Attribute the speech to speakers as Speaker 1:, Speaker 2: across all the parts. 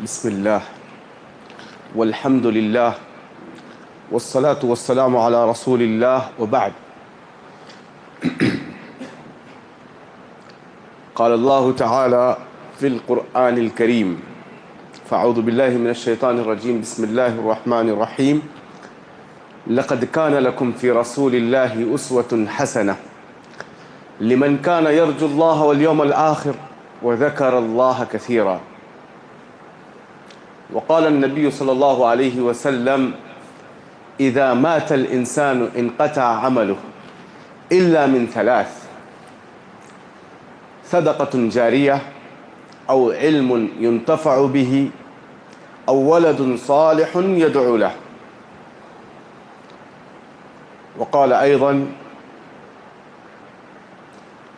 Speaker 1: بسم الله والحمد لله والصلاة والسلام على رسول الله وبعد. قال الله تعالى في القرآن الكريم: فأعوذ بالله من الشيطان الرجيم، بسم الله الرحمن الرحيم. لقد كان لكم في رسول الله أسوة حسنة لمن كان يرجو الله واليوم الآخر وذكر الله كثيرا. وقال النبي صلى الله عليه وسلم: إذا مات الإنسان انقطع عمله إلا من ثلاث: صدقة جارية أو علم ينتفع به أو ولد صالح يدعو له. وقال أيضا: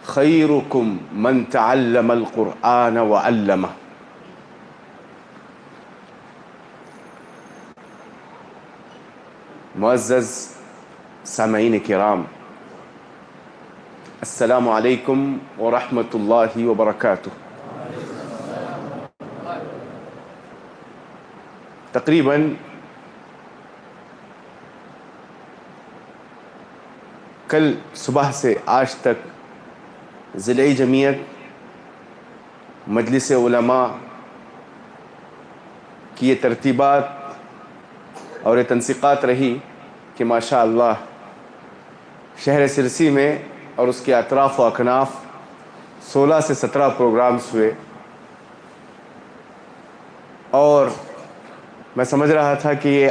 Speaker 1: خيركم من تعلم القرآن وعلمه. معزز سامعین کرام، السلام علیکم ورحمۃ اللہ وبرکاتہ. تقریباً کل صبح سے آج تک ضلعی جمعیت، مجلس علماء کی یہ ترتیبات اور یہ تنسیقات رہی کہ ماشاء اللہ شہر سرسی میں اور اس کے اطراف و اکناف 16 سے 17 پروگرامز ہوئے، اور میں سمجھ رہا تھا کہ یہ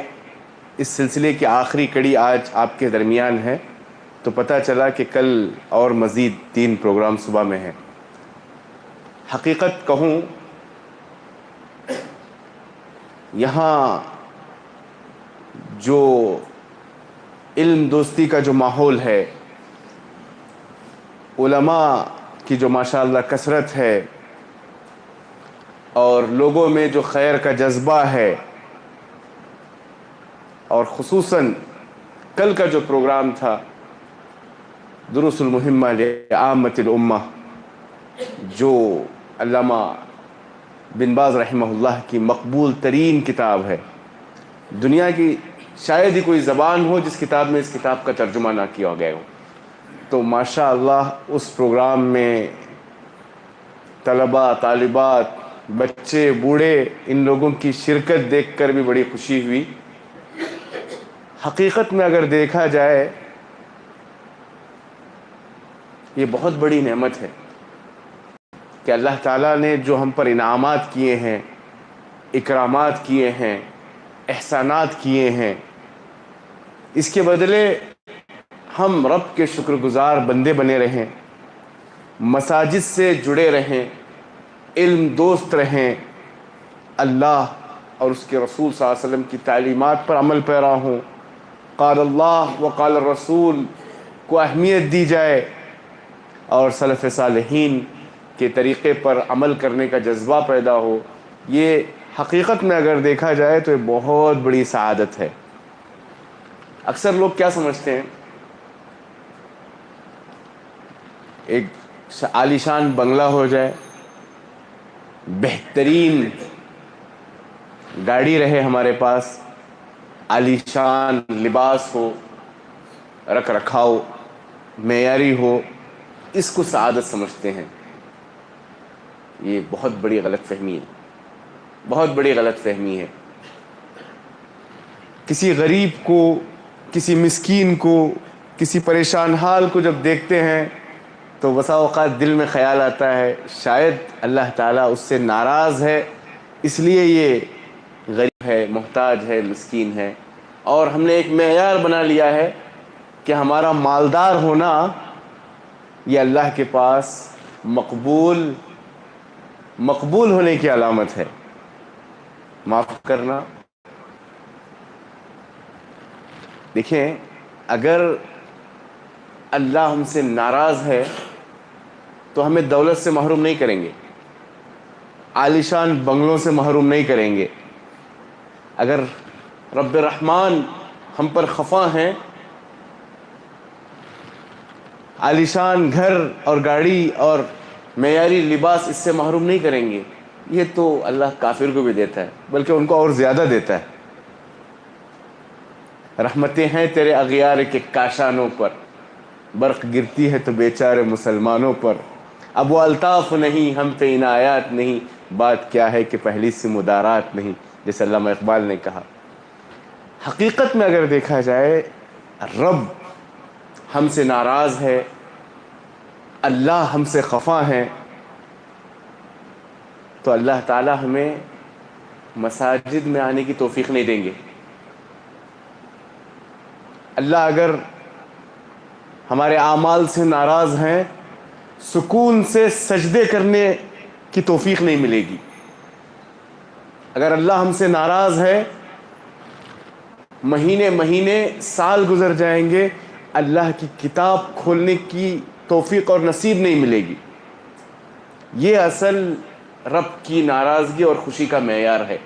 Speaker 1: اس سلسلے کی آخری کڑی آج آپ کے درمیان ہے، تو پتہ چلا کہ کل اور مزید 3 پروگرام صبح میں ہیں. حقیقت کہوں، یہاں جو علم دوستی کا جو ماحول ہے، علماء کی جو ماشاءاللہ کثرت ہے، اور لوگوں میں جو خیر کا جذبہ ہے، اور خصوصاً کل کا جو پروگرام تھا دروس المہمہ لعامۃ الامہ، جو علامہ بن باز رحمہ اللہ کی مقبول ترین کتاب ہے. دنیا کی شاید ہی کوئی زبان ہو جس کتاب میں اس کتاب کا ترجمہ نہ کیا گیا ہو. تو ماشاء اللہ اس پروگرام میں طلباء، طالبات، بچے، بوڑھے، ان لوگوں کی شرکت دیکھ کر بھی بڑی خوشی ہوئی. حقیقت میں اگر دیکھا جائے یہ بہت بڑی نعمت ہے کہ اللہ تعالیٰ نے جو ہم پر انعامات کیے ہیں، اکرامات کیے ہیں، احسانات کیے ہیں، اس کے بدلے ہم رب کے شکر گزار بندے بنے رہیں، مساجد سے جڑے رہیں، علم دوست رہیں، اللہ اور اس کے رسول صلی اللہ علیہ وسلم کی تعلیمات پر عمل پیرا ہوں، قال اللہ وقال الرسول کو اہمیت دی جائے، اور سلف صالحین کے طریقے پر عمل کرنے کا جذبہ پیدا ہو. یہ حقیقت میں اگر دیکھا جائے تو یہ بہت بڑی سعادت ہے. اکثر لوگ کیا سمجھتے ہیں، ایک عالیشان بنگلہ ہو جائے، بہترین گاڑی رہے ہمارے پاس، عالیشان لباس ہو، رکھ رکھاؤ معیاری ہو، اس کو سعادت سمجھتے ہیں. یہ بہت بڑی غلط فہمی ہے، بہت بڑی غلط فہمی ہے. کسی غریب کو، کسی مسکین کو، کسی پریشان حال کو جب دیکھتے ہیں تو بسا اوقات دل میں خیال آتا ہے شاید اللہ تعالیٰ اس سے ناراض ہے، اس لیے یہ غریب ہے، محتاج ہے، مسکین ہے. اور ہم نے ایک معیار بنا لیا ہے کہ ہمارا مالدار ہونا یہ اللہ کے پاس مقبول ہونے کی علامت ہے. معاف کرنا، دیکھیں، اگر اللہ ہم سے ناراض ہے تو ہمیں دولت سے محروم نہیں کریں گے، عالیشان بنگلوں سے محروم نہیں کریں گے. اگر رب رحمان ہم پر خفا ہیں، عالیشان گھر اور گاڑی اور معیاری لباس اس سے محروم نہیں کریں گے. یہ تو اللہ کافر کو بھی دیتا ہے، بلکہ ان کو اور زیادہ دیتا ہے۔ رحمتیں ہیں تیرے اغیار کے کاشانوں پر، برق گرتی ہے تو بیچارے مسلمانوں پر۔ اب وہ الطاف نہیں، ہم پہ عنایات نہیں، بات کیا ہے کہ پہلی سی مدارات نہیں، جیسے علامہ اقبال نے کہا۔ حقیقت میں اگر دیکھا جائے، رب ہم سے ناراض ہے، اللہ ہم سے خفا ہیں، تو اللہ تعالی ہمیں مساجد میں آنے کی توفیق نہیں دیں گے۔ اللہ اگر ہمارے اعمال سے ناراض ہیں، سکون سے سجدے کرنے کی توفیق نہیں ملے گی۔ اگر اللہ ہم سے ناراض ہے، مہینے مہینے سال گزر جائیں گے، اللہ کی کتاب کھولنے کی توفیق اور نصیب نہیں ملے گی۔ یہ اصل رب کی ناراضگی اور خوشی کا معیار ہے۔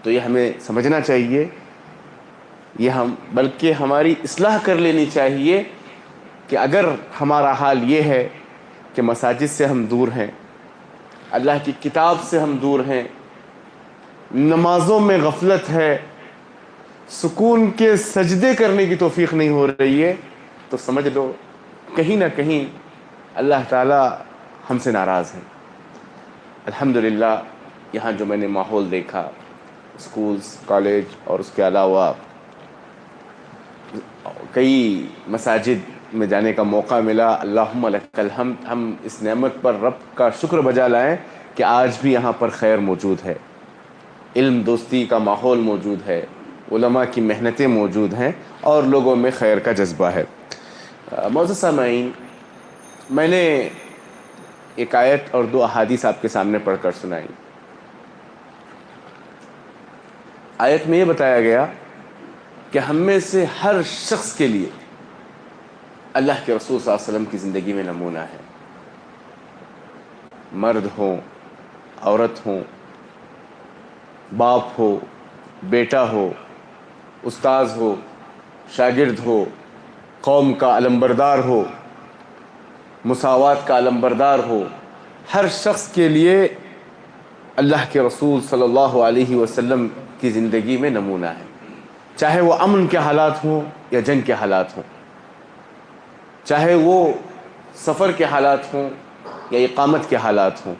Speaker 1: تو یہ ہمیں سمجھنا چاہیے، بلکہ ہماری اصلاح کر لینی چاہیے کہ اگر ہمارا حال یہ ہے کہ مساجد سے ہم دور ہیں، اللہ کی کتاب سے ہم دور ہیں، نمازوں میں غفلت ہے، سکون کے سجدے کرنے کی توفیق نہیں ہو رہی ہے، تو سمجھ لو کہیں نہ کہیں اللہ تعالی ہم سے ناراض ہے۔ الحمدللہ یہاں جو میں نے ماحول دیکھا، اسکولز، کالج اور اس کے علاوہ کئی مساجد میں جانے کا موقع ملا، اللہم لک الحمد، ہم اس نعمت پر رب کا شکر بجا لائیں کہ آج بھی یہاں پر خیر موجود ہے، علم دوستی کا ماحول موجود ہے، علماء کی محنتیں موجود ہیں اور لوگوں میں خیر کا جذبہ ہے۔ معزز سامعین، میں نے ایک آیت اور 2 احادیث آپ کے سامنے پڑھ کر سنائی۔ آیت میں یہ بتایا گیا کہ ہم میں سے ہر شخص کے لیے اللہ کے رسول صلی اللہ علیہ وسلم کی زندگی میں نمونہ ہے۔ مرد ہوں، عورت ہوں، باپ ہو، بیٹا ہو، استاذ ہو، شاگرد ہو، قوم کا علمبردار ہو، مساوات کا علمبردار ہو، ہر شخص کے لیے اللہ کے رسول صلی اللہ علیہ وسلم کی زندگی میں نمونہ ہے، چاہے وہ امن کے حالات ہوں یا جنگ کے حالات ہوں، چاہے وہ سفر کے حالات ہوں یا اقامت کے حالات ہوں،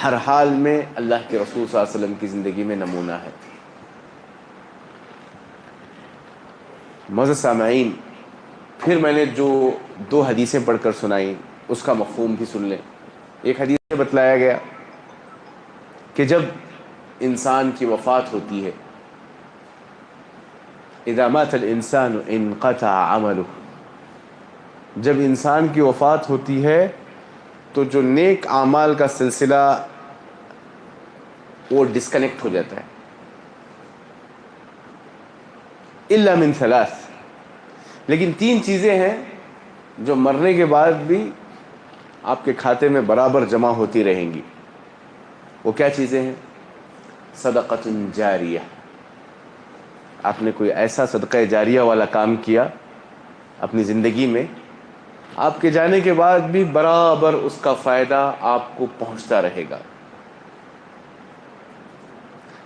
Speaker 1: ہر حال میں اللہ کے رسول صلی اللہ علیہ وسلم کی زندگی میں نمونہ ہے۔ معزز سامعین، پھر میں نے جو 2 حدیثیں پڑھ کر سنائیں اس کا مفہوم بھی سن لیں۔ ایک حدیث میں بتلایا گیا کہ جب انسان کی وفات ہوتی ہے، اذا مات الانسان انقطع عمله، جب انسان کی وفات ہوتی ہے تو جو نیک اعمال کا سلسلہ وہ ڈسکنیکٹ ہو جاتا ہے، الا من 3، لیکن 3 چیزیں ہیں جو مرنے کے بعد بھی آپ کے کھاتے میں برابر جمع ہوتی رہیں گی۔ وہ کیا چیزیں ہیں؟ صدقۃ جاریہ، آپ نے کوئی ایسا صدقہ جاریہ والا کام کیا اپنی زندگی میں، آپ کے جانے کے بعد بھی برابر اس کا فائدہ آپ کو پہنچتا رہے گا،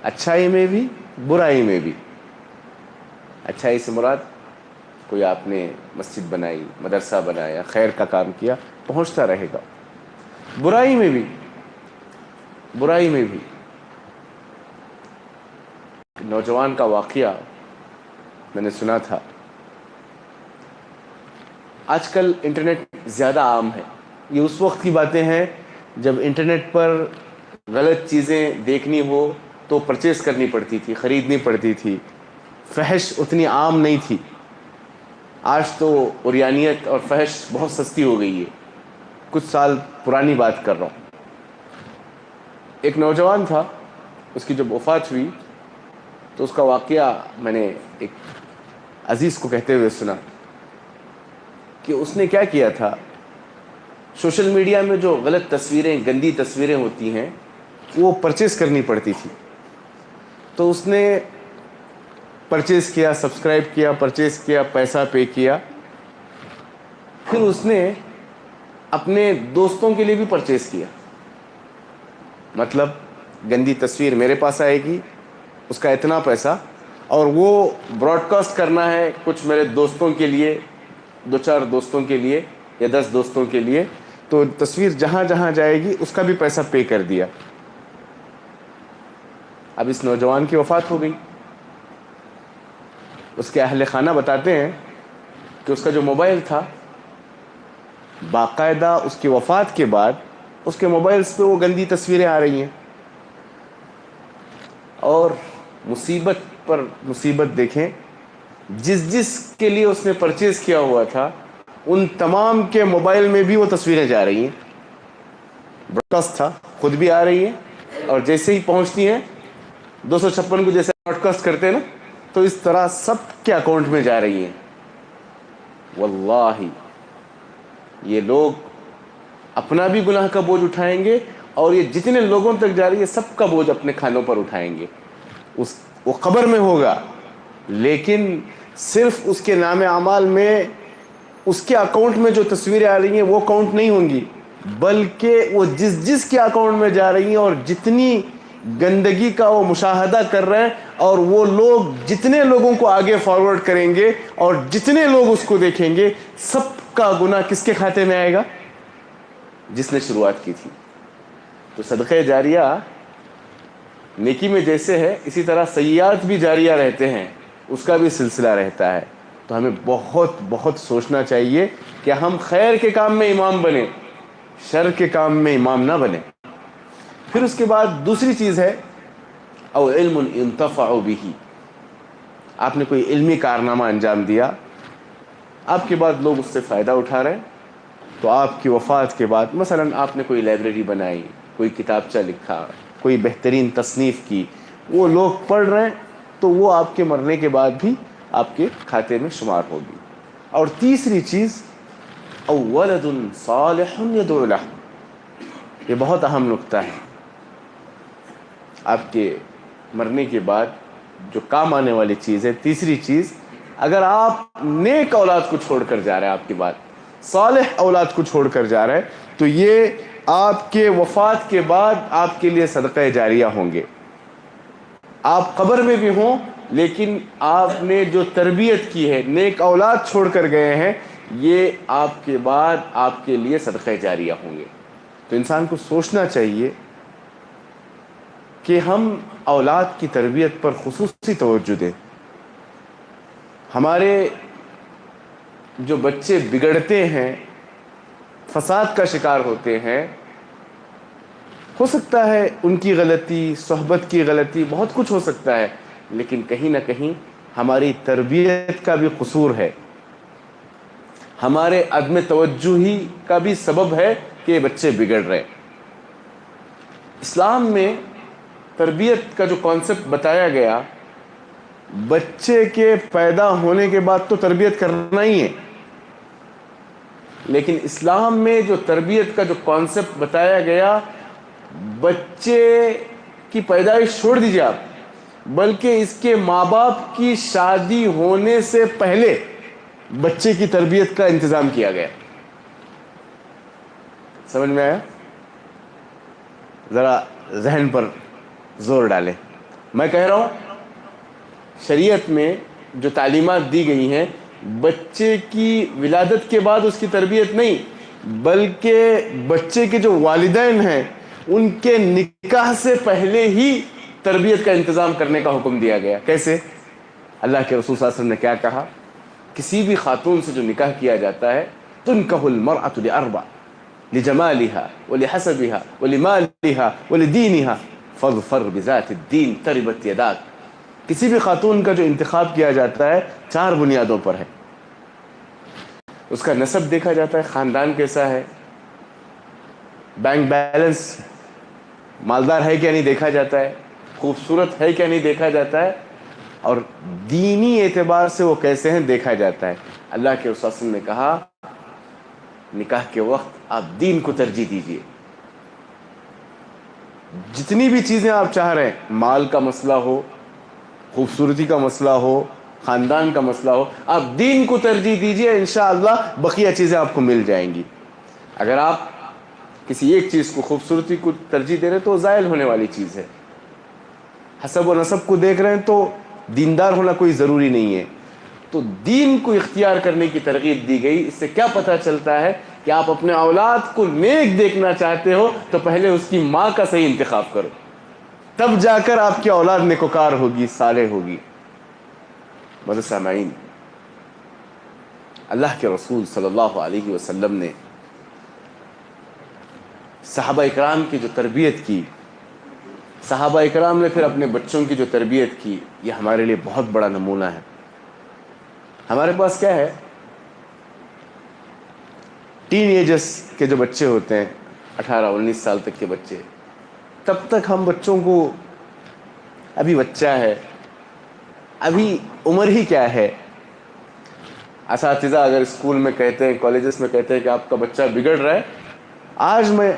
Speaker 1: اچھائی میں بھی برائی میں بھی۔ اچھائی سے مراد کوئی آپ نے مسجد بنائی، مدرسہ بنایا، خیر کا کام کیا، پہنچتا رہے گا، برائی میں بھی، برائی میں بھی۔ نوجوان کا واقعہ میں نے سنا تھا، آج کل انٹرنیٹ زیادہ عام ہے، یہ اس وقت کی باتیں ہیں جب انٹرنیٹ پر غلط چیزیں دیکھنی ہو تو پرچیز کرنی پڑتی تھی، خریدنی پڑتی تھی، فحش اتنی عام نہیں تھی۔ آج تو عریانیت اور فحش بہت سستی ہو گئی ہے، کچھ سال پرانی بات کر رہا ہوں۔ ایک نوجوان تھا، اس کی جب وفات ہوئی تو اس کا واقعہ میں نے ایک عزیز کو کہتے ہوئے سنا کہ اس نے کیا کیا تھا، سوشل میڈیا میں جو غلط تصویریں، گندی تصویریں ہوتی ہیں وہ پرچیز کرنی پڑتی تھی، تو اس نے پرچیز کیا، سبسکرائب کیا، پرچیز کیا، پیسہ پے کیا، پھر اس نے اپنے دوستوں کے لیے بھی پرچیز کیا۔ مطلب گندی تصویر میرے پاس آئے گی، اس کا اتنا پیسہ، اور وہ براڈ کاسٹ کرنا ہے کچھ میرے دوستوں کے لیے، 2-4 دوستوں کے لیے یا 10 دوستوں کے لیے، تو تصویر جہاں جہاں جائے گی اس کا بھی پیسہ پے کر دیا۔ اب اس نوجوان کی وفات ہو گئی، اس کے اہل خانہ بتاتے ہیں کہ اس کا جو موبائل تھا، باقاعدہ اس کی وفات کے بعد اس کے موبائلز پہ وہ گندی تصویریں آ رہی ہیں، اور مصیبت پر مصیبت دیکھیں، جس کے لیے اس نے پرچیز کیا ہوا تھا ان تمام کے موبائل میں بھی وہ تصویریں جا رہی ہیں۔ براڈکاسٹ تھا، خود بھی آ رہی ہیں، اور جیسے ہی پہنچتی ہیں 256 کو جیسے براڈ کاسٹ کرتے ہیں نا، تو اس طرح سب کے اکاؤنٹ میں جا رہی ہیں۔ واللہ یہ لوگ اپنا بھی گناہ کا بوجھ اٹھائیں گے، اور یہ جتنے لوگوں تک جا رہی ہے سب کا بوجھ اپنے کھانوں پر اٹھائیں گے۔ وہ قبر میں ہوگا، لیکن صرف اس کے نام اعمال میں اس کے اکاؤنٹ میں جو تصویریں آ رہی ہیں وہ کاؤنٹ نہیں ہوں گی، بلکہ وہ جس کے اکاؤنٹ میں جا رہی ہیں اور جتنی گندگی کا وہ مشاہدہ کر رہے ہیں، اور وہ لوگ جتنے لوگوں کو آگے فارورڈ کریں گے اور جتنے لوگ اس کو دیکھیں گے، سب کا گناہ کس کے کھاتے میں آئے گا؟ جس نے شروعات کی تھی۔ تو صدقہ جاریہ نیکی میں جیسے ہے، اسی طرح سیئات بھی جاریہ رہتے ہیں، اس کا بھی سلسلہ رہتا ہے۔ تو ہمیں بہت بہت سوچنا چاہیے کہ ہم خیر کے کام میں امام بنیں، شر کے کام میں امام نہ بنیں۔ پھر اس کے بعد دوسری چیز ہے او علم ينتفع به، آپ نے کوئی علمی کارنامہ انجام دیا، آپ کے بعد لوگ اس سے فائدہ اٹھا رہے ہیں، تو آپ کی وفات کے بعد مثلا آپ نے کوئی لائبریری بنائی، کوئی کتابچہ لکھا، کوئی بہترین تصنیف کی، وہ لوگ پڑھ رہے ہیں، تو وہ آپ کے مرنے کے بعد بھی آپ کے کھاتے میں شمار ہوگی۔ اور تیسری چیز او ولد صالح يدعو له، یہ بہت اہم نقطہ ہے۔ آپ کے مرنے کے بعد جو کام آنے والی چیز ہے، تیسری چیز، اگر آپ نیک اولاد کو چھوڑ کر جا رہے ہیں، آپ کی بات صالح اولاد کو چھوڑ کر جا رہے ہیں، تو یہ آپ کے وفات کے بعد آپ کے لیے صدقہ جاریہ ہوں گے۔ آپ قبر میں بھی ہوں، لیکن آپ نے جو تربیت کی ہے، نیک اولاد چھوڑ کر گئے ہیں، یہ آپ کے بعد آپ کے لیے صدقہ جاریہ ہوں گے۔ تو انسان کو سوچنا چاہیے کہ ہم اولاد کی تربیت پر خصوصی توجہ دیں۔ ہمارے جو بچے بگڑتے ہیں، فساد کا شکار ہوتے ہیں، ہو سکتا ہے ان کی غلطی، صحبت کی غلطی، بہت کچھ ہو سکتا ہے، لیکن کہیں نہ کہیں ہماری تربیت کا بھی قصور ہے، ہمارے عدم توجہی کا بھی سبب ہے کہ بچے بگڑ رہے۔ اسلام میں تربیت کا جو کانسیپٹ بتایا گیا، بچے کے پیدا ہونے کے بعد تو تربیت کرنا ہی ہے، لیکن اسلام میں جو تربیت کا جو کانسیپٹ بتایا گیا، بچے کی پیدائش چھوڑ دیجیے آپ، بلکہ اس کے ماں باپ کی شادی ہونے سے پہلے بچے کی تربیت کا انتظام کیا گیا۔ سمجھ میں آیا؟ ذرا ذہن پر زور ڈالیں۔ میں کہہ رہا ہوں شریعت میں جو تعلیمات دی گئی ہیں، بچے کی ولادت کے بعد اس کی تربیت نہیں، بلکہ بچے کے جو والدین ہیں ان کے نکاح سے پہلے ہی تربیت کا انتظام کرنے کا حکم دیا گیا۔ کیسے؟ اللہ کے رسول صلی اللہ علیہ وسلم نے کیا کہا؟ کسی بھی خاتون سے جو نکاح کیا جاتا ہے، تنکح المرأة لأربع، لجمالها ولحسبها ولمالها ولدینها فاظفر بذات الدین تربت یداک۔ کسی بھی خاتون کا جو انتخاب کیا جاتا ہے 4 بنیادوں پر ہے۔ اس کا نسب دیکھا جاتا ہے، خاندان کیسا ہے، بینک بیلنس مالدار ہے کیا نہیں دیکھا جاتا ہے، خوبصورت ہے کیا نہیں دیکھا جاتا ہے، اور دینی اعتبار سے وہ کیسے ہیں دیکھا جاتا ہے۔ اللہ کے رسول صلی اللہ علیہ وسلم نے کہا نکاح کے وقت آپ دین کو ترجیح دیجیے۔ جتنی بھی چیزیں آپ چاہ رہے ہیں، مال کا مسئلہ ہو، خوبصورتی کا مسئلہ ہو، خاندان کا مسئلہ ہو، آپ دین کو ترجیح دیجیے، انشاءاللہ بقیہ چیزیں آپ کو مل جائیں گی۔ اگر آپ کسی ایک چیز کو، خوبصورتی کو ترجیح دے رہے ہیں تو وہ زائل ہونے والی چیز ہے. حسب و نسب کو دیکھ رہے ہیں تو دیندار ہونا کوئی ضروری نہیں ہے. تو دین کو اختیار کرنے کی ترغیب دی گئی. اس سے کیا پتہ چلتا ہے کہ آپ اپنے اولاد کو نیک دیکھنا چاہتے ہو تو پہلے اس کی ماں کا صحیح انتخاب کرو, تب جا کر آپ کی اولاد نیکوکار ہوگی, صالح ہوگی. معزز سامعین, اللہ کے رسول صلی اللہ علیہ وسلم نے صحابہ اکرام کی جو تربیت کی, صحابہ اکرام نے پھر اپنے بچوں کی جو تربیت کی, یہ ہمارے لیے بہت بڑا نمونہ ہے. ہمارے پاس کیا ہے, ٹین ایجز کے جو بچے ہوتے ہیں, 18-19 سال تک کے بچے, تب تک ہم بچوں کو ابھی بچہ ہے, ابھی عمر ہی کیا ہے. اساتذہ اگر اسکول میں کہتے ہیں, کالجز میں کہتے ہیں کہ آپ کا بچہ بگڑ رہا ہے. آج میں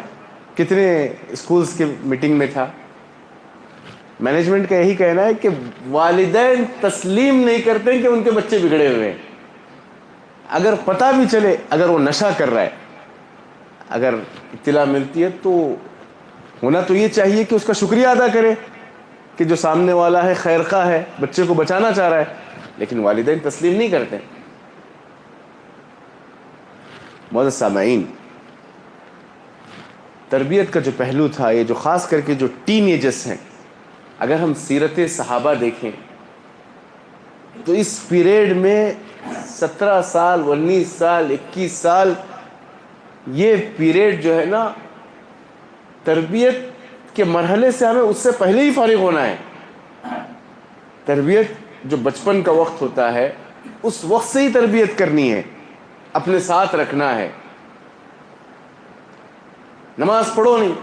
Speaker 1: کتنے اسکولز کی میٹنگ میں تھا, مینجمنٹ کا یہی کہنا ہے کہ والدین تسلیم نہیں کرتے کہ ان کے بچے بگڑے ہوئے ہیں. اگر پتہ بھی چلے, اگر وہ نشہ کر رہا ہے, اگر اطلاع ملتی ہے تو ہونا تو یہ چاہیے کہ اس کا شکریہ ادا کرے کہ جو سامنے والا ہے خیر خواہ ہے, بچے کو بچانا چاہ رہا ہے. لیکن والدین تسلیم نہیں کرتے. معزز سامعین, تربیت کا جو پہلو تھا, یہ جو خاص کر کے جو ٹین ایجز ہیں, اگر ہم سیرت صحابہ دیکھیں تو اس پیریڈ میں 17 سال, 19 سال, 21 سال, یہ پیریڈ جو ہے نا, تربیت کے مرحلے سے ہمیں اس سے پہلے ہی فارغ ہونا ہے. تربیت جو بچپن کا وقت ہوتا ہے, اس وقت سے ہی تربیت کرنی ہے, اپنے ساتھ رکھنا ہے. نماز پڑھو نہیں,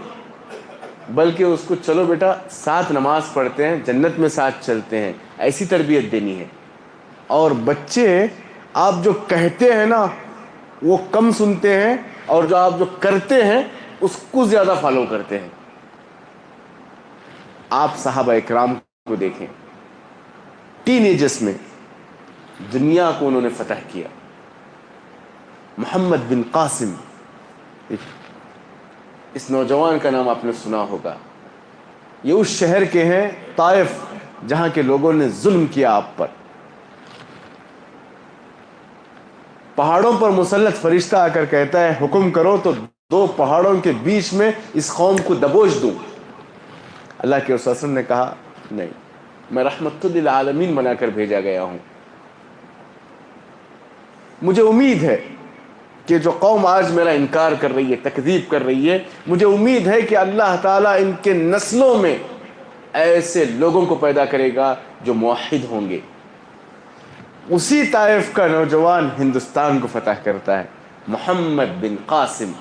Speaker 1: بلکہ اس کو چلو بیٹا ساتھ نماز پڑھتے ہیں, جنت میں ساتھ چلتے ہیں, ایسی تربیت دینی ہے. اور بچے آپ جو کہتے ہیں نا وہ کم سنتے ہیں, اور جو آپ جو کرتے ہیں اس کو زیادہ فالو کرتے ہیں. آپ صحابہ اکرام کو دیکھیں, ٹین ایجز میں دنیا کو انہوں نے فتح کیا. محمد بن قاسم, اس نوجوان کا نام آپ نے سنا ہوگا. یہ اس شہر کے ہیں طائف, جہاں کے لوگوں نے ظلم کیا آپ پر. پہاڑوں پر مسلط فرشتہ آ کر کہتا ہے حکم کرو تو 2 پہاڑوں کے بیچ میں اس قوم کو دبوچ دوں. اللہ کے رسول صلی اللہ علیہ وسلم نے کہا نہیں, میں رحمت للعالمین بنا کر بھیجا گیا ہوں. مجھے امید ہے کہ جو قوم آج میرا انکار کر رہی ہے, تکذیب کر رہی ہے, مجھے امید ہے کہ اللہ تعالیٰ ان کے نسلوں میں ایسے لوگوں کو پیدا کرے گا جو موحد ہوں گے. اسی طائف کا نوجوان ہندوستان کو فتح کرتا ہے, محمد بن قاسم,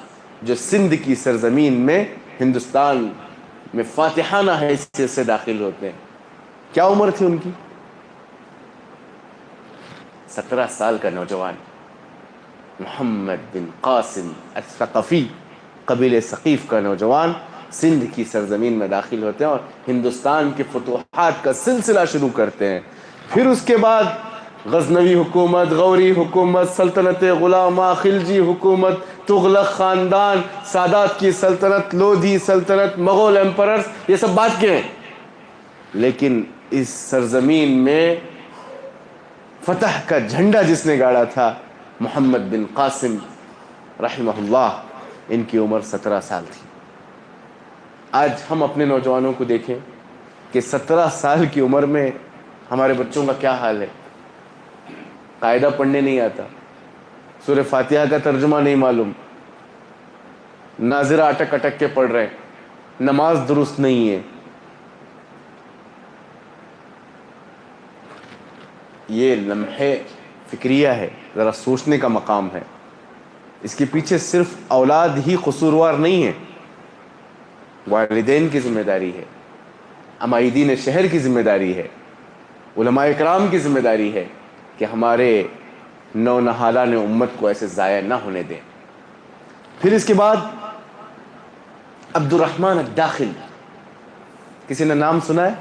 Speaker 1: جو سندھ کی سرزمین میں ہندوستان میں فاتحانہ حیثیت سے داخل ہوتے ہیں. کیا عمر تھی ان کی؟ 17 سال کا نوجوان محمد بن قاسم الثقفی, قبیلہ ثقیف کا نوجوان, سندھ کی سرزمین میں داخل ہوتے ہیں اور ہندوستان کے فتوحات کا سلسلہ شروع کرتے ہیں. پھر اس کے بعد غزنوی حکومت, غوری حکومت, سلطنت غلامہ, خلجی حکومت, تغلق خاندان, سادات کی سلطنت, لودھی سلطنت, مغول ایمپررز, یہ سب بات کے ہیں. لیکن اس سرزمین میں فتح کا جھنڈا جس نے گاڑا تھا, محمد بن قاسم رحمہ اللہ, ان کی عمر 17 سال تھی. آج ہم اپنے نوجوانوں کو دیکھیں کہ 17 سال کی عمر میں ہمارے بچوں کا کیا حال ہے. قاعدہ پڑھنے نہیں آتا, سورہ فاتحہ کا ترجمہ نہیں معلوم, ناظرہ اٹک اٹک کے پڑھ رہے ہیں, نماز درست نہیں ہے. یہ لمحے فکریہ ہے, ذرا سوچنے کا مقام ہے. اس کے پیچھے صرف اولاد ہی قصوروار نہیں ہے, والدین کی ذمہ داری ہے, عمائدین شہر کی ذمہ داری ہے, علماء اکرام کی ذمہ داری ہے کہ ہمارے نونہالان امت کو ایسے ضائع نہ ہونے دیں. پھر اس کے بعد عبد الرحمن الداخل, کسی نے نام سنا ہے؟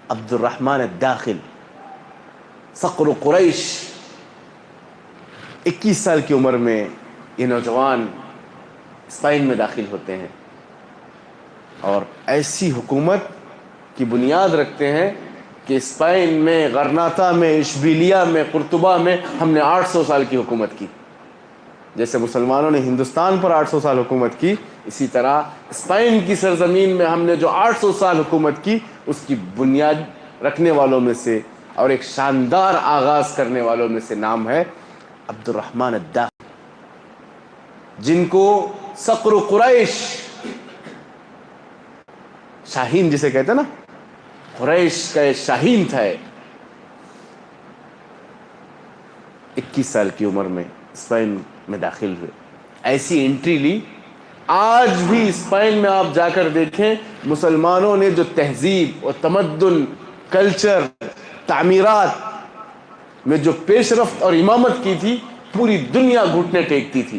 Speaker 1: عبد الرحمن الداخل, صقر قریش. 21 سال کی عمر میں یہ نوجوان اسپین میں داخل ہوتے ہیں اور ایسی حکومت کی بنیاد رکھتے ہیں کہ اسپین میں، غرناطہ میں، اشبیلیہ میں، قرطبہ میں ہم نے 800 سال کی حکومت کی. جیسے مسلمانوں نے ہندوستان پر 800 سال حکومت کی، اسی طرح اسپین کی سرزمین میں ہم نے جو 800 سال حکومت کی، اس کی بنیاد رکھنے والوں میں سے اور ایک شاندار آغاز کرنے والوں میں سے نام ہے عبد الرحمن الداخل، جن کو صقر قریش، شاہین جسے کہتے ہیں نا، قریش کا شاہین تھا. 21 سال کی عمر میں اسپین میں داخل ہوئے. ایسی انٹری لی. آج بھی اسپین میں آپ جا کر دیکھیں، مسلمانوں نے جو تہذیب اور تمدن، کلچر، تعمیرات میں جو پیش رفت اور امامت کی تھی، پوری دنیا گھٹنے ٹیکتی تھی.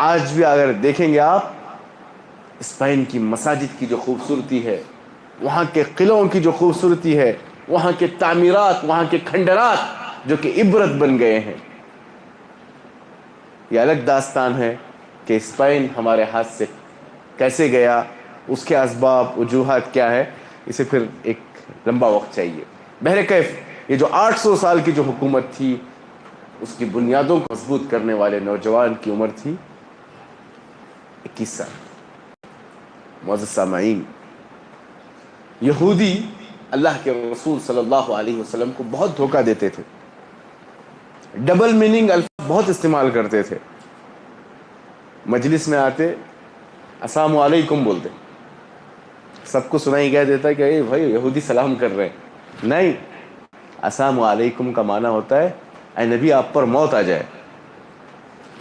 Speaker 1: آج بھی اگر دیکھیں گے آپ اسپین کی مساجد کی جو خوبصورتی ہے، وہاں کے قلعوں کی جو خوبصورتی ہے، وہاں کے تعمیرات، وہاں کے کھنڈرات جو کہ عبرت بن گئے ہیں. یہ الگ داستان ہے کہ اسپین ہمارے ہاتھ سے کیسے گیا، اس کے اسباب، وجوہات کیا ہے، اسے پھر ایک لمبا وقت چاہیے. بہرکیف یہ جو 800 سال کی جو حکومت تھی، اس کی بنیادوں کو مضبوط کرنے والے نوجوان کی عمر تھی 21 سال. معزز سامعین، یہودی اللہ کے رسول صلی اللہ علیہ وسلم کو بہت دھوکہ دیتے تھے، ڈبل میننگ الفاظ بہت استعمال کرتے تھے. مجلس میں آتے السلام علیکم بولتے، سب کو سنائی کیا دیتا کہ اے بھائی یہودی سلام کر رہے ہیں. نہیں، السلام علیکم کا معنی ہوتا ہے اے نبی آپ پر موت آ جائے.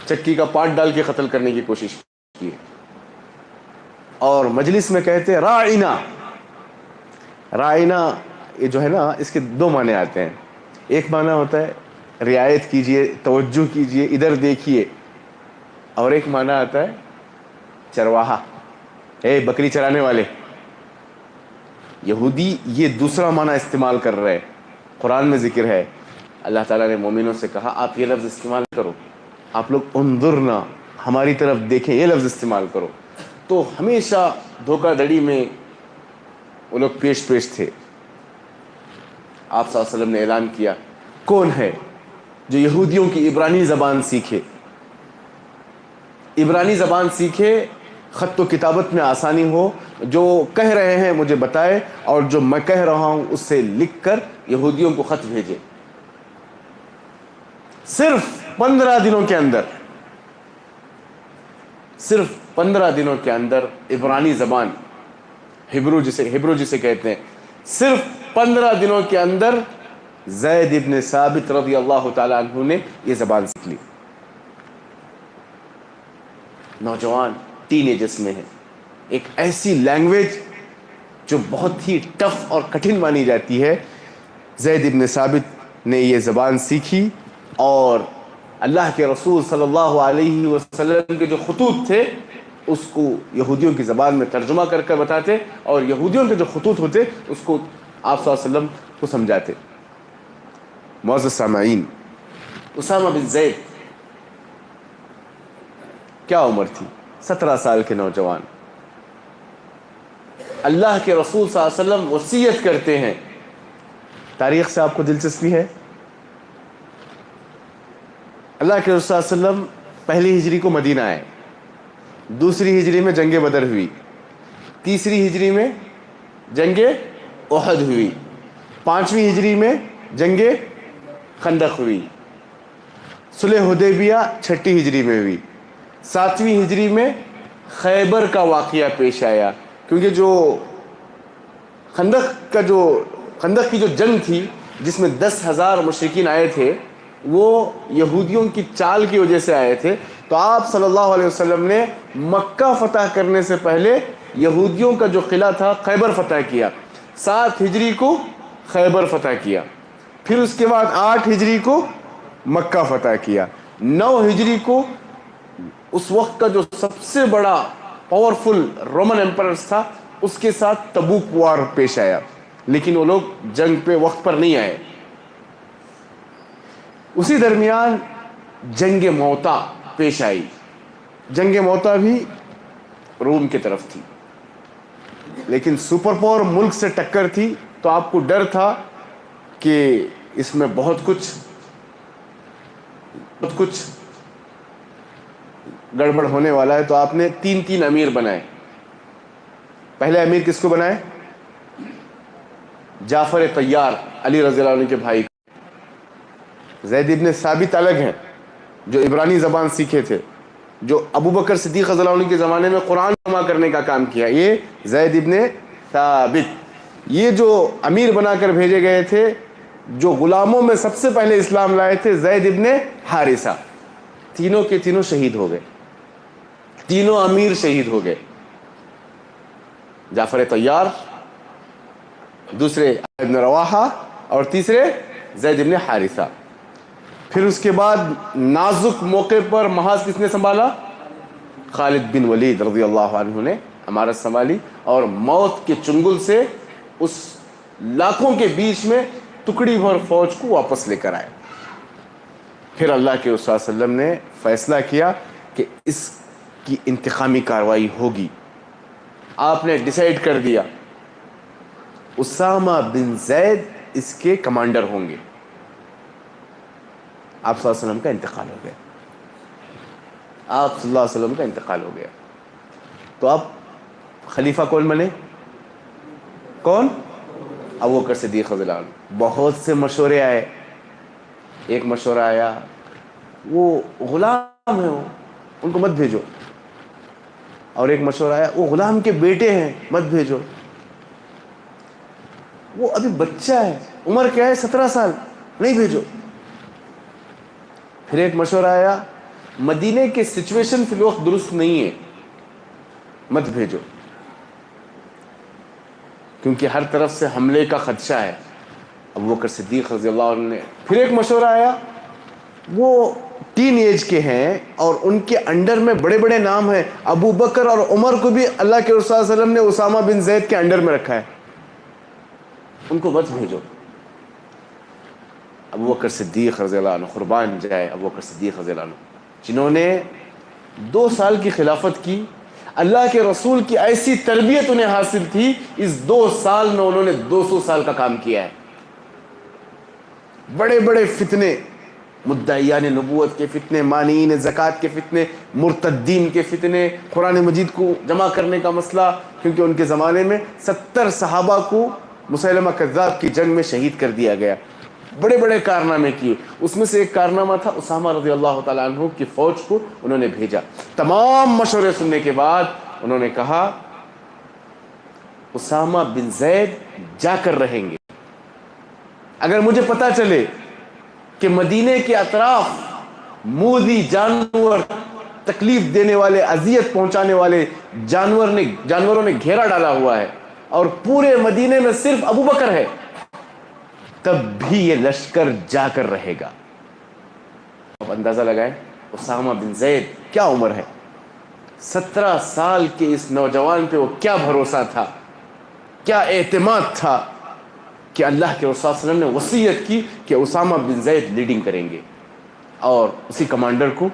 Speaker 1: چکی کا پاٹ ڈال کے قتل کرنے کی کوشش کی. اور مجلس میں کہتے راعنا. راعنا یہ جو ہے نا، اس کے 2 معنی آتے ہیں. ایک معنی ہوتا ہے رعایت کیجئے، توجہ کیجئے، ادھر دیکھیے. اور ایک معنی آتا ہے چرواہا، اے بکری چرانے والے. یہودی یہ دوسرا معنی استعمال کر رہے. قرآن میں ذکر ہے، اللہ تعالیٰ نے مومنوں سے کہا آپ یہ لفظ استعمال کرو، آپ لوگ انظرنا، ہماری طرف دیکھیں، یہ لفظ استعمال کرو. تو ہمیشہ دھوکہ دھڑی میں وہ لوگ پیش تھے. آپ صلی اللہ علیہ وسلم نے اعلان کیا، کون ہے جو یہودیوں کی عبرانی زبان سیکھے، عبرانی زبان سیکھے، خط و کتابت میں آسانی ہو، جو کہہ رہے ہیں مجھے بتائے اور جو میں کہہ رہا ہوں اس سے لکھ کر یہودیوں کو خط بھیجے. صرف 15 دنوں کے اندر، صرف 15 دنوں کے اندر عبرانی زبان، ہبرو جسے کہتے ہیں، صرف 15 دنوں کے اندر زید ابن ثابت رضی اللہ تعالی عنہ نے یہ زبان سیکھ لی. نوجوان ٹین ایجز میں ہے. ایک ایسی لینگویج جو بہت ہی ٹف اور کٹھن مانی جاتی ہے، زید ابن ثابت نے یہ زبان سیکھی اور اللہ کے رسول صلی اللہ علیہ وسلم کے جو خطوط تھے اس کو یہودیوں کی زبان میں ترجمہ کر کر بتاتے، اور یہودیوں کے جو خطوط ہوتے اس کو آپ صلی اللہ علیہ وسلم کو سمجھاتے. معزز سامعین، اسامہ بن زید کیا عمر تھی؟ 17 سال کے نوجوان. اللہ کے رسول صلی اللہ علیہ وسلم وصیت کرتے ہیں. تاریخ سے آپ کو دلچسپی ہے؟ اللہ کے رسول صلی اللہ علیہ وسلم پہلی ہجری کو مدینہ آئے، دوسری ہجری میں جنگ بدر ہوئی، تیسری ہجری میں جنگ احد ہوئی، 5ویں ہجری میں جنگ خندق ہوئی، صلح حدیبیہ 6 ہجری میں ہوئی، 7ویں ہجری میں خیبر کا واقعہ پیش آیا. کیونکہ جو خندق کی جو جنگ تھی جس میں 10,000 مشرکین آئے تھے، وہ یہودیوں کی چال کی وجہ سے آئے تھے. تو آپ صلی اللہ علیہ وسلم نے مکہ فتح کرنے سے پہلے یہودیوں کا جو قلعہ تھا خیبر فتح کیا. 7 ہجری کو خیبر فتح کیا، پھر اس کے بعد 8 ہجری کو مکہ فتح کیا. 9 ہجری کو اس وقت کا جو سب سے بڑا پاورفل رومن ایمپررز تھا، اس کے ساتھ تبوک وار پیش آیا، لیکن وہ لوگ جنگ پہ وقت پر نہیں آئے. اسی درمیان جنگ موتا پیش آئی. جنگ موتا بھی روم کی طرف تھی، لیکن سپر پاور ملک سے ٹکر تھی، تو آپ کو ڈر تھا کہ اس میں بہت کچھ گڑبڑ ہونے والا ہے، تو آپ نے 3 امیر بنائے۔ پہلے امیر کس کو بنائے؟ جعفر طیار، علی رضی اللہ عنہ کے بھائی۔ زید ابن ثابت الگ ہیں، جو عبرانی زبان سیکھے تھے، جو ابو بکر صدیق رضی اللہ عنہ کے زمانے میں قرآن جمع کرنے کا کام کیا۔ یہ زید ابن ثابت، یہ جو امیر بنا کر بھیجے گئے تھے، جو غلاموں میں سب سے پہلے اسلام لائے تھے، زید ابن حارثہ، تینوں کے تینوں شہید ہو گئے، تینوں امیر شہید ہو گئے۔ جعفر طیار، دوسرے ابن رواحہ، اور تیسرے زید ابن حارثہ۔ پھر اس کے بعد نازک موقع پر محاذ کس نے سنبھالا؟ خالد بن ولید رضی اللہ عنہ نے امارت سنبھالی، اور موت کے چنگل سے اس لاکھوں کے بیچ میں ٹکڑی بھر فوج کو واپس لے کر آئے۔ پھر اللہ کے رسول صلی اللہ علیہ وسلم نے فیصلہ کیا کہ اس کی انتقامی کارروائی ہوگی۔ آپ نے ڈیسائیڈ کر دیا اسامہ بن زید اس کے کمانڈر ہوں گے۔ آپ صلی اللہ علیہ وسلم کا انتقال ہو گیا، آپ صلی اللہ علیہ وسلم کا انتقال ہو گیا، تو اب خلیفہ کون بنے؟ کون؟ ابو بکر صدیق رضی اللہ عنہ۔ بہت سے مشورے آئے، ایک مشورہ آیا وہ غلام ہیں، ان کو مت بھیجو، اور ایک مشورہ آیا وہ غلام کے بیٹے ہیں، مت بھیجو، وہ ابھی بچہ ہے، عمر کیا ہے 17 سال، نہیں بھیجو۔ پھر ایک مشورہ آیا مدینے کے سچویشن فی الوقت درست نہیں ہے، مت بھیجو، کیونکہ ہر طرف سے حملے کا خدشہ ہے۔ ابو بکر صدیق رضی اللہ عنہ نے پھر ایک مشورہ آیا، وہ ٹین ایج کے ہیں اور ان کے انڈر میں بڑے بڑے نام ہیں، ابو بکر اور عمر کو بھی اللہ کے رسول صلی اللہ علیہ وسلم نے اسامہ بن زید کے انڈر میں رکھا ہے، ان کو مت بھیجو۔ ابو بکر صدیق رضی اللہ عنہ، قربان جائے ابو بکر صدیق رضی اللہ عنہ، جنہوں نے 2 سال کی خلافت کی، اللہ کے رسول کی ایسی تربیت انہیں حاصل تھی، اس 2 سال میں انہوں نے 200 سال کا کام کیا ہے۔ بڑے بڑے فتنے، مدعیان نبوت کے فتنے، مانعین زکوٰۃ کے فتنے، مرتدین کے فتنے، قرآن مجید کو جمع کرنے کا مسئلہ، کیونکہ ان کے زمانے میں 70 صحابہ کو مسیلمہ کذاب کی جنگ میں شہید کر دیا گیا۔ بڑے بڑے کارنامے کیے، اس میں سے ایک کارنامہ تھا اسامہ رضی اللہ تعالیٰ عنہ کی فوج کو انہوں نے بھیجا۔ تمام مشورے سننے کے بعد انہوں نے کہا اسامہ بن زید جا کر رہیں گے، اگر مجھے پتا چلے کہ مدینے کے اطراف موذی جانور، تکلیف دینے والے، اذیت پہنچانے والے جانوروں نے گھیرا ڈالا ہوا ہے اور پورے مدینے میں صرف ابو بکر ہے، تب بھی یہ لشکر جا کر رہے گا۔ اب اندازہ لگائیں اسامہ بن زید کیا عمر ہے، 17 سال کے اس نوجوان پہ وہ کیا بھروسہ تھا، کیا اعتماد تھا کہ اللہ کے رسول صلی اللہ علیہ وسلم نے وصیت کی کہ اسامہ بن زید لیڈنگ کریں گے، اور اسی کمانڈر کو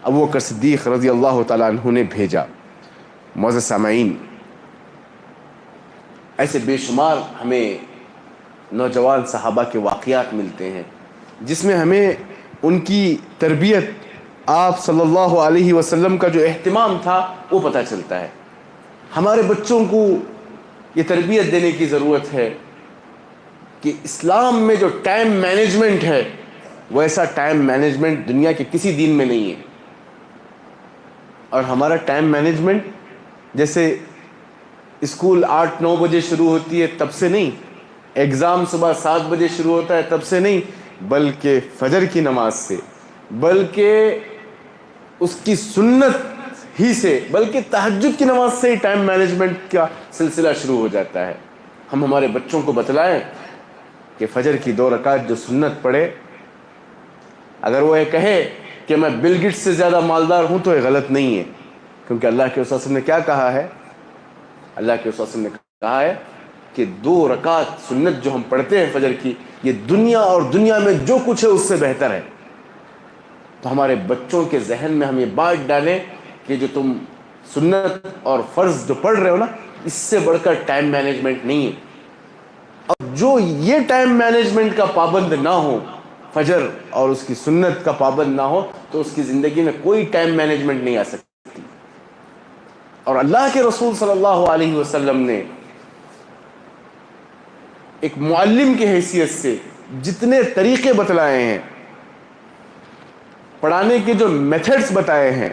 Speaker 1: ابو بکر صدیق رضی اللہ تعالیٰ عنہ نے بھیجا۔ معزز سامعین، ایسے بے شمار ہمیں نوجوان صحابہ کے واقعات ملتے ہیں جس میں ہمیں ان کی تربیت، آپ صلی اللہ علیہ وسلم کا جو اہتمام تھا وہ پتہ چلتا ہے۔ ہمارے بچوں کو یہ تربیت دینے کی ضرورت ہے کہ اسلام میں جو ٹائم مینجمنٹ ہے ویسا ٹائم مینجمنٹ دنیا کے کسی دین میں نہیں ہے، اور ہمارا ٹائم مینجمنٹ جیسے اسکول 8-9 بجے شروع ہوتی ہے تب سے نہیں، ایگزام صبح 7 بجے شروع ہوتا ہے تب سے نہیں، بلکہ فجر کی نماز سے، بلکہ اس کی سنت ہی سے، بلکہ تہجد کی نماز سے ہی ٹائم مینجمنٹ کا سلسلہ شروع ہو جاتا ہے۔ ہم ہمارے بچوں کو بتلائیں کہ فجر کی 2 رکعت جو سنت پڑھے، اگر وہ یہ کہے کہ میں بل گیٹس سے زیادہ مالدار ہوں تو یہ غلط نہیں ہے، کیونکہ اللہ کے رسول صلی اللہ علیہ وسلم نے کیا کہا ہے؟ اللہ کے رسول صلی اللہ علیہ وسلم نے کہا ہے کہ 2 رکعت سنت جو ہم پڑھتے ہیں فجر کی، یہ دنیا اور دنیا میں جو کچھ ہے اس سے بہتر ہے۔ تو ہمارے بچوں کے ذہن میں ہم یہ بات ڈالیں کہ جو تم سنت اور فرض جو پڑھ رہے ہو نا، اس سے بڑھ کر ٹائم مینجمنٹ نہیں ہے. اور جو یہ ٹائم مینجمنٹ کا پابند نہ ہو، فجر اور اس کی سنت کا پابند نہ ہو، تو اس کی زندگی میں کوئی ٹائم مینجمنٹ نہیں آ سکتی. اور اللہ کے رسول صلی اللہ علیہ وسلم نے ایک معلم کی حیثیت سے جتنے طریقے بتلائے ہیں، پڑھانے کے جو میتھڈز بتائے ہیں.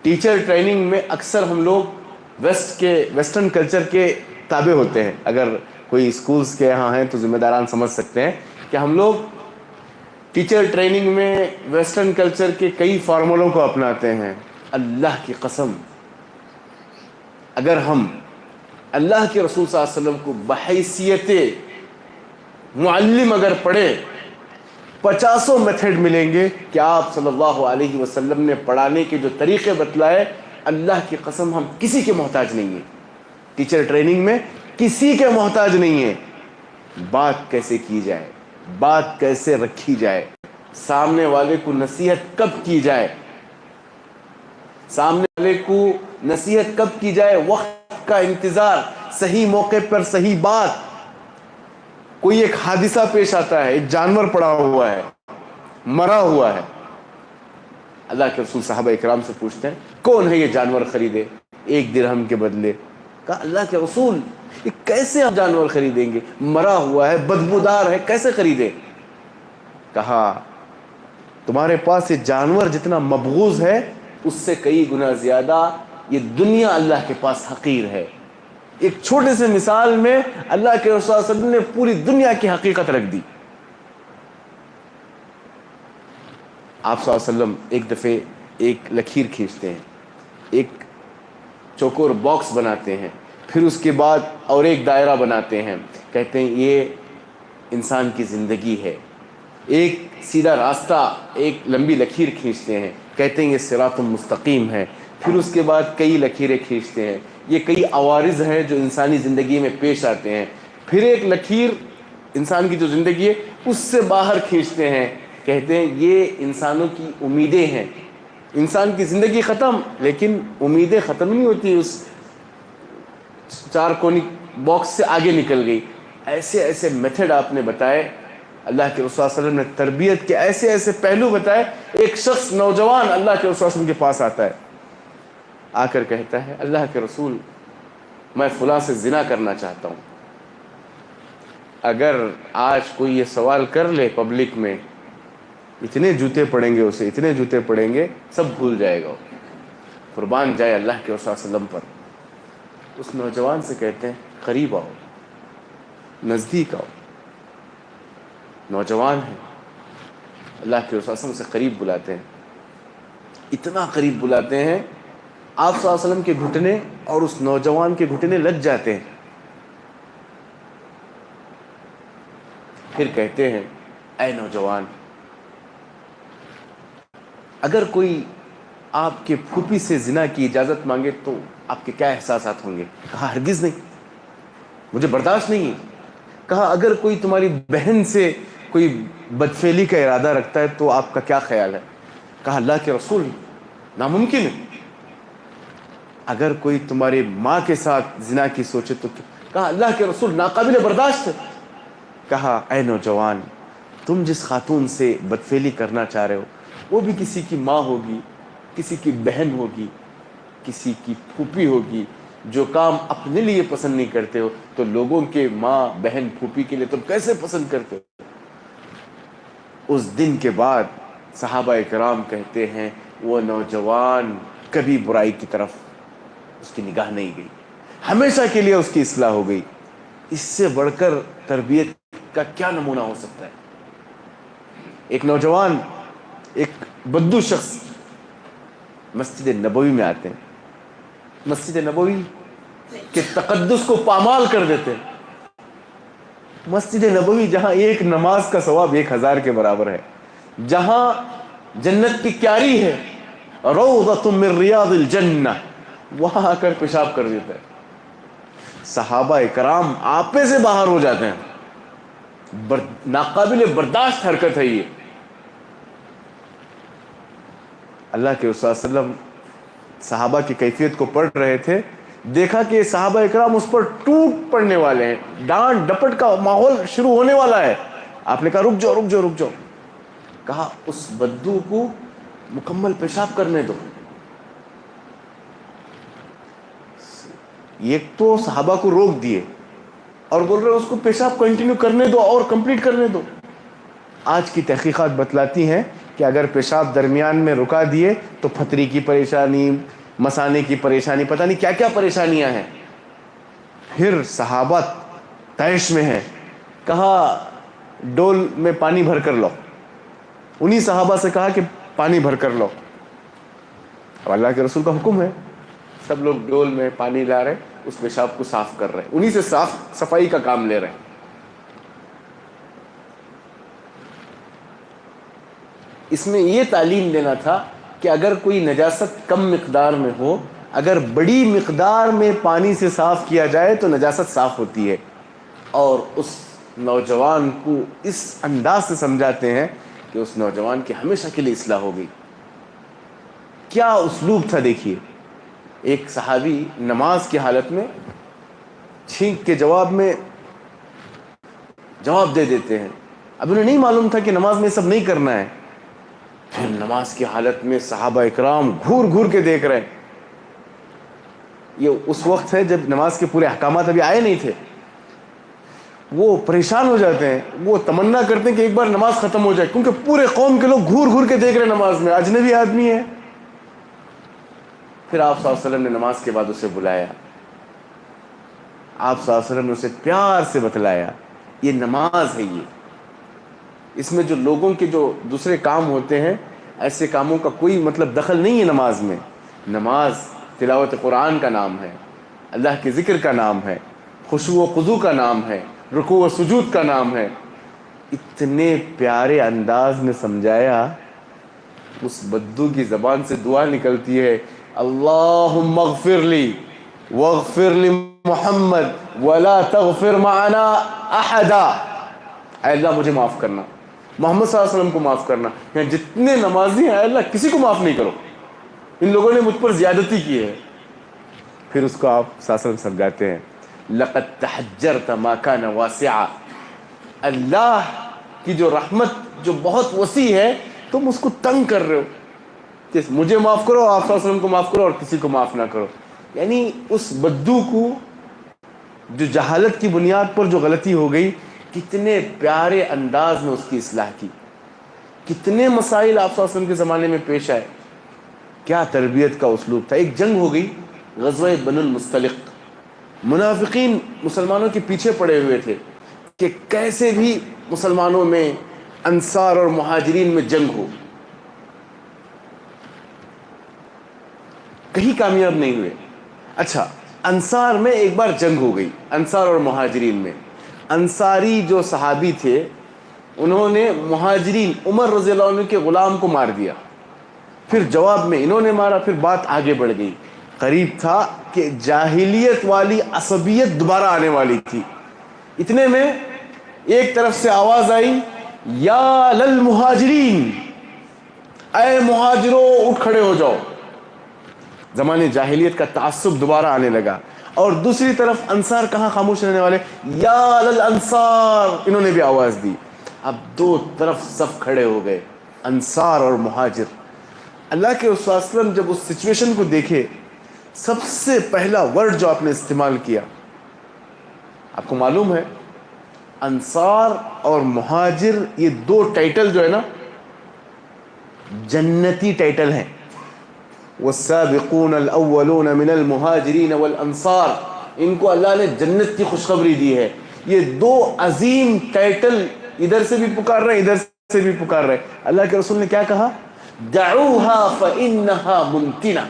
Speaker 1: ٹیچر ٹریننگ میں اکثر ہم لوگ ویسٹرن کلچر کے تابع ہوتے ہیں. اگر کوئی اسکولز کے یہاں ہیں تو ذمہ داران سمجھ سکتے ہیں کہ ہم لوگ ٹیچر ٹریننگ میں ویسٹرن کلچر کے کئی فارمولوں کو اپناتے ہیں. اللہ کی قسم، اگر ہم اللہ کے رسول صلی اللہ علیہ وسلم کو بحیثیت معلم اگر پڑھے، 50 میتھڈ ملیں گے کہ آپ صلی اللہ علیہ وسلم نے پڑھانے کے جو طریقے بتلائے، اللہ کی قسم ہم کسی کے محتاج نہیں ہیں. ٹیچر ٹریننگ میں کسی کے محتاج نہیں ہیں. بات کیسے کی جائے، بات کیسے رکھی جائے، سامنے والے کو نصیحت کب کی جائے، سامنے والے کو نصیحت کب کی جائے، وقت کا انتظار، صحیح موقع پر صحیح بات. کوئی ایک حادثہ پیش آتا ہے، ایک جانور پڑا ہوا ہے، مرا ہوا ہے، اللہ کے رسول صحابہ اکرام سے پوچھتے ہیں کون ہے یہ جانور خریدے 1 درہم کے بدلے؟ کہا اللہ کے رسول یہ کیسے آپ جانور خریدیں گے، مرا ہوا ہے، بدبودار ہے، کیسے خریدیں؟ کہا تمہارے پاس یہ جانور جتنا مبغوض ہے اس سے کئی گنا زیادہ یہ دنیا اللہ کے پاس حقیر ہے. ایک چھوٹے سے مثال میں اللہ کے رسول صلی اللہ علیہ وسلم نے پوری دنیا کی حقیقت رکھ دی. آپ صلی اللہ علیہ وسلم ایک دفعہ ایک لکیر کھینچتے ہیں، ایک چوکور باکس بناتے ہیں، پھر اس کے بعد اور ایک دائرہ بناتے ہیں، کہتے ہیں یہ انسان کی زندگی ہے. ایک سیدھا راستہ، ایک لمبی لکیر کھینچتے ہیں، کہتے ہیں یہ صراط مستقیم ہے. پھر اس کے بعد کئی لکیریں کھینچتے ہیں، یہ کئی عوارض ہیں جو انسانی زندگی میں پیش آتے ہیں. پھر ایک لکیر انسان کی جو زندگی ہے اس سے باہر کھینچتے ہیں، کہتے ہیں یہ انسانوں کی امیدیں ہیں. انسان کی زندگی ختم، لیکن امیدیں ختم نہیں ہوتی، اس 4 کونی باکس سے آگے نکل گئی. ایسے ایسے میتھڈ آپ نے بتائے، اللہ کے رسول صلی اللہ علیہ وسلم نے تربیت کے ایسے ایسے پہلو بتائے. ایک شخص نوجوان اللہ کے رسول صلی اللہ علیہ وسلم کے پاس آتا ہے، آ کر کہتا ہے اللہ کے رسول میں فلاں سے زنا کرنا چاہتا ہوں. اگر آج کوئی یہ سوال کر لے پبلک میں، اتنے جوتے پڑیں گے اسے، اتنے جوتے پڑیں گے، سب بھول جائے گا. قربان جائے اللہ کے رسول صلی اللہ علیہ وسلم پر. اس نوجوان سے کہتے ہیں قریب آؤ، نزدیک آؤ. نوجوان ہے، اللہ کے رسول صلی اللہ علیہ وسلم سے قریب بلاتے ہیں، اتنا قریب بلاتے ہیں آپ صلی اللہ علیہ وسلم کے گھٹنے اور اس نوجوان کے گھٹنے لگ جاتے ہیں. پھر کہتے ہیں اے نوجوان، اگر کوئی آپ کے پھوپھی سے زنا کی اجازت مانگے تو آپ کے کیا احساسات ہوں گے؟ کہا ہرگز نہیں، مجھے برداشت نہیں ہے. کہا اگر کوئی تمہاری بہن سے کوئی بدفعلی کا ارادہ رکھتا ہے تو آپ کا کیا خیال ہے؟ کہا اللہ کے رسول ناممکن ہے. اگر کوئی تمہاری ماں کے ساتھ زنا کی سوچے تو کہا اللہ کے رسول ناقابل برداشت ہے. کہا اے نوجوان، تم جس خاتون سے بدفعلی کرنا چاہ رہے ہو وہ بھی کسی کی ماں ہوگی، کسی کی بہن ہوگی، کسی کی پھوپھی ہوگی. جو کام اپنے لیے پسند نہیں کرتے ہو تو لوگوں کے ماں بہن پھوپھی کے لیے تم کیسے پسند کرتے ہو؟ اس دن کے بعد صحابہ اکرام کہتے ہیں وہ نوجوان کبھی برائی کی طرف اس کی نگاہ نہیں گئی، ہمیشہ کے لیے اس کی اصلاح ہو گئی. اس سے بڑھ کر تربیت کا کیا نمونہ ہو سکتا ہے؟ ایک نوجوان، ایک بدو شخص مسجد نبوی میں آتے ہیں، مسجد نبوی کے تقدس کو پامال کر دیتے ہیں. مسجد نبوی جہاں ایک نماز کا ثواب 1000 کے برابر ہے، جہاں جنت کی کیاری ہے، روضۃ من ریاض الجنہ، وہاں آ کر پیشاب کر دیتا ہے. صحابہ اکرام آپے سے باہر ہو جاتے ہیں. ناقابل برداشت حرکت ہے یہ. اللہ کے رسول صلی اللہ علیہ وسلم صحابہ کی کیفیت کو پڑھ رہے تھے، دیکھا کہ صحابہ اکرام اس پر ٹوٹ پڑنے والے ہیں، ڈانٹ ڈپٹ کا ماحول شروع ہونے والا ہے. آپ نے کہا رک جاؤ رک جاؤ رک جاؤ. کہا اس بدو کو مکمل پیشاب کرنے دو. ایک تو صحابہ کو روک دیے اور بول رہے اس کو پیشاب کنٹینیو کرنے دو اور کمپلیٹ کرنے دو. آج کی تحقیقات بتلاتی ہیں کہ اگر پیشاب درمیان میں رکا دیے تو پھتری کی پریشانی، مثانے کی پریشانی، پتہ نہیں کیا کیا پریشانیاں ہیں. پھر صحابہ طیش میں ہیں، کہا ڈول میں پانی بھر کر لو. انہی صحابہ سے کہا کہ پانی بھر کر لو. اب اللہ کے رسول کا حکم ہے، سب لوگ ڈول میں پانی لا رہے، اس پیشاب کو صاف کر رہے، انہی سے صفائی کا کام لے رہے ہیں. اس میں یہ تعلیم دینا تھا کہ اگر کوئی نجاست کم مقدار میں ہو، اگر بڑی مقدار میں پانی سے صاف کیا جائے تو نجاست صاف ہوتی ہے. اور اس نوجوان کو اس انداز سے سمجھاتے ہیں کہ اس نوجوان کی ہمیشہ کے لیے اصلاح ہو گئی. کیا اسلوب تھا دیکھیے. ایک صحابی نماز کی حالت میں چھینک کے جواب میں جواب دے دیتے ہیں. اب انہیں نہیں معلوم تھا کہ نماز میں سب نہیں کرنا ہے. پھر نماز کی حالت میں صحابہ اکرام گھور گھور کے دیکھ رہے ہیں. یہ اس وقت ہے جب نماز کے پورے احکامات ابھی آئے نہیں تھے. وہ پریشان ہو جاتے ہیں، وہ تمنا کرتے ہیں کہ ایک بار نماز ختم ہو جائے، کیونکہ پورے قوم کے لوگ گھور گھور کے دیکھ رہے ہیں نماز میں، اجنبی آدمی ہے. پھر آپ صلی اللہ علیہ وسلم نے نماز کے بعد اسے بلایا. آپ صلی اللہ علیہ وسلم نے اسے پیار سے بتلایا یہ نماز ہے، اس میں جو لوگوں کے جو دوسرے کام ہوتے ہیں ایسے کاموں کا کوئی مطلب دخل نہیں ہے نماز میں. نماز تلاوت قرآن کا نام ہے، اللہ کے ذکر کا نام ہے، خشوع و خضوع کا نام ہے، رکوع و سجود کا نام ہے. اتنے پیارے انداز میں سمجھایا، اس بدو کی زبان سے دعا نکلتی ہے، اللہم اغفر لی واغفر لی محمد ولا تغفر معنا احدا. اے اللہ مجھے معاف کرنا، محمد صلی اللہ علیہ وسلم کو معاف کرنا، یہاں جتنے نمازی ہیں اے اللہ کسی کو معاف نہیں کرو، ان لوگوں نے مجھ پر زیادتی کی ہے. پھر اس کو آپ صلی اللہ علیہ وسلم سمجھاتے ہیں، لقد تحجرت ما کان واسعا. اللہ کی جو رحمت جو بہت وسیع ہے تم اس کو تنگ کر رہے ہو کہ مجھے معاف کرو، آپ صلی اللہ علیہ وسلم کو معاف کرو اور کسی کو معاف نہ کرو. یعنی اس بدو کو جو جہالت کی بنیاد پر جو غلطی ہو گئی، کتنے پیارے انداز میں اس کی اصلاح کی. کتنے مسائل آپ صلی اللہ علیہ وسلم کے زمانے میں پیش آئے، کیا تربیت کا اسلوب تھا. ایک جنگ ہو گئی غزوہ بنو المصطلق. منافقین مسلمانوں کے پیچھے پڑے ہوئے تھے کہ کیسے بھی مسلمانوں میں انصار اور مہاجرین میں جنگ ہو. کہیں کامیاب نہیں ہوئے. اچھا انصار میں ایک بار جنگ ہو گئی، انصار اور مہاجرین میں. انصاری جو صحابی تھے انہوں نے مہاجرین عمر رضی اللہ عنہ کے غلام کو مار دیا. پھر جواب میں انہوں نے مارا. پھر بات آگے بڑھ گئی. قریب تھا کہ جاہلیت والی عصبیت دوبارہ آنے والی تھی. اتنے میں ایک طرف سے آواز آئی، یا للمہاجرین، اے مہاجرو اٹھ کھڑے ہو جاؤ. زمانے جاہلیت کا تعصب دوبارہ آنے لگا. اور دوسری طرف انصار کہاں خاموش رہنے والے، یا للانصار، انہوں نے بھی آواز دی. اب دو طرف صف کھڑے ہو گئے، انصار اور مہاجر. اللہ کے رسول صلی اللہ علیہ وسلم جب اس سچویشن کو دیکھے، سب سے پہلا ورڈ جو آپ نے استعمال کیا، آپ کو معلوم ہے انصار اور مہاجر یہ دو ٹائٹل جو ہے نا جنتی ٹائٹل ہیں. والسابقون الاولون من المہاجرین والانصار، ان کو اللہ نے جنت کی خوشخبری دی ہے. یہ دو عظیم ٹائٹل ادھر سے بھی پکار رہے ہیں، ادھر سے بھی پکار رہے ہیں. اللہ کے رسول نے کیا کہا، دعوها فإنها ممتنہ.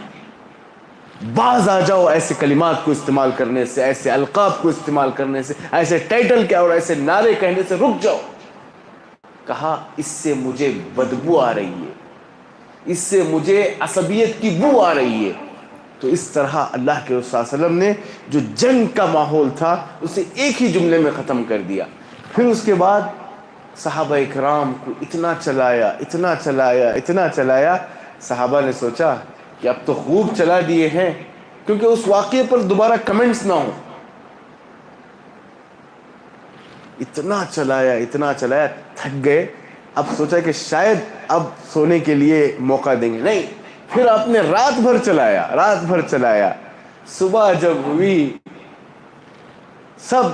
Speaker 1: باز آ جاؤ ایسے کلمات کو استعمال کرنے سے، ایسے القاب کو استعمال کرنے سے، ایسے ٹائٹل کے اور ایسے نعرے کہنے سے رک جاؤ. کہا اس سے مجھے بدبو آ رہی ہے، اس سے مجھے عصبیت کی بو آ رہی ہے. تو اس طرح اللہ کے رسول صلی اللہ علیہ وسلم نے جو جنگ کا ماحول تھا اسے ایک ہی جملے میں ختم کر دیا. پھر اس کے بعد صحابہ اکرام کو اتنا چلایا اتنا چلایا اتنا چلایا صحابہ نے سوچا کہ اب تو خوب چلا دیے ہیں، کیونکہ اس واقعے پر دوبارہ کمنٹس نہ ہوں. اتنا چلایا تھک گئے. اب سوچا کہ شاید اب سونے کے لیے موقع دیں گے، نہیں، پھر آپ نے رات بھر چلایا. صبح جب ہوئی سب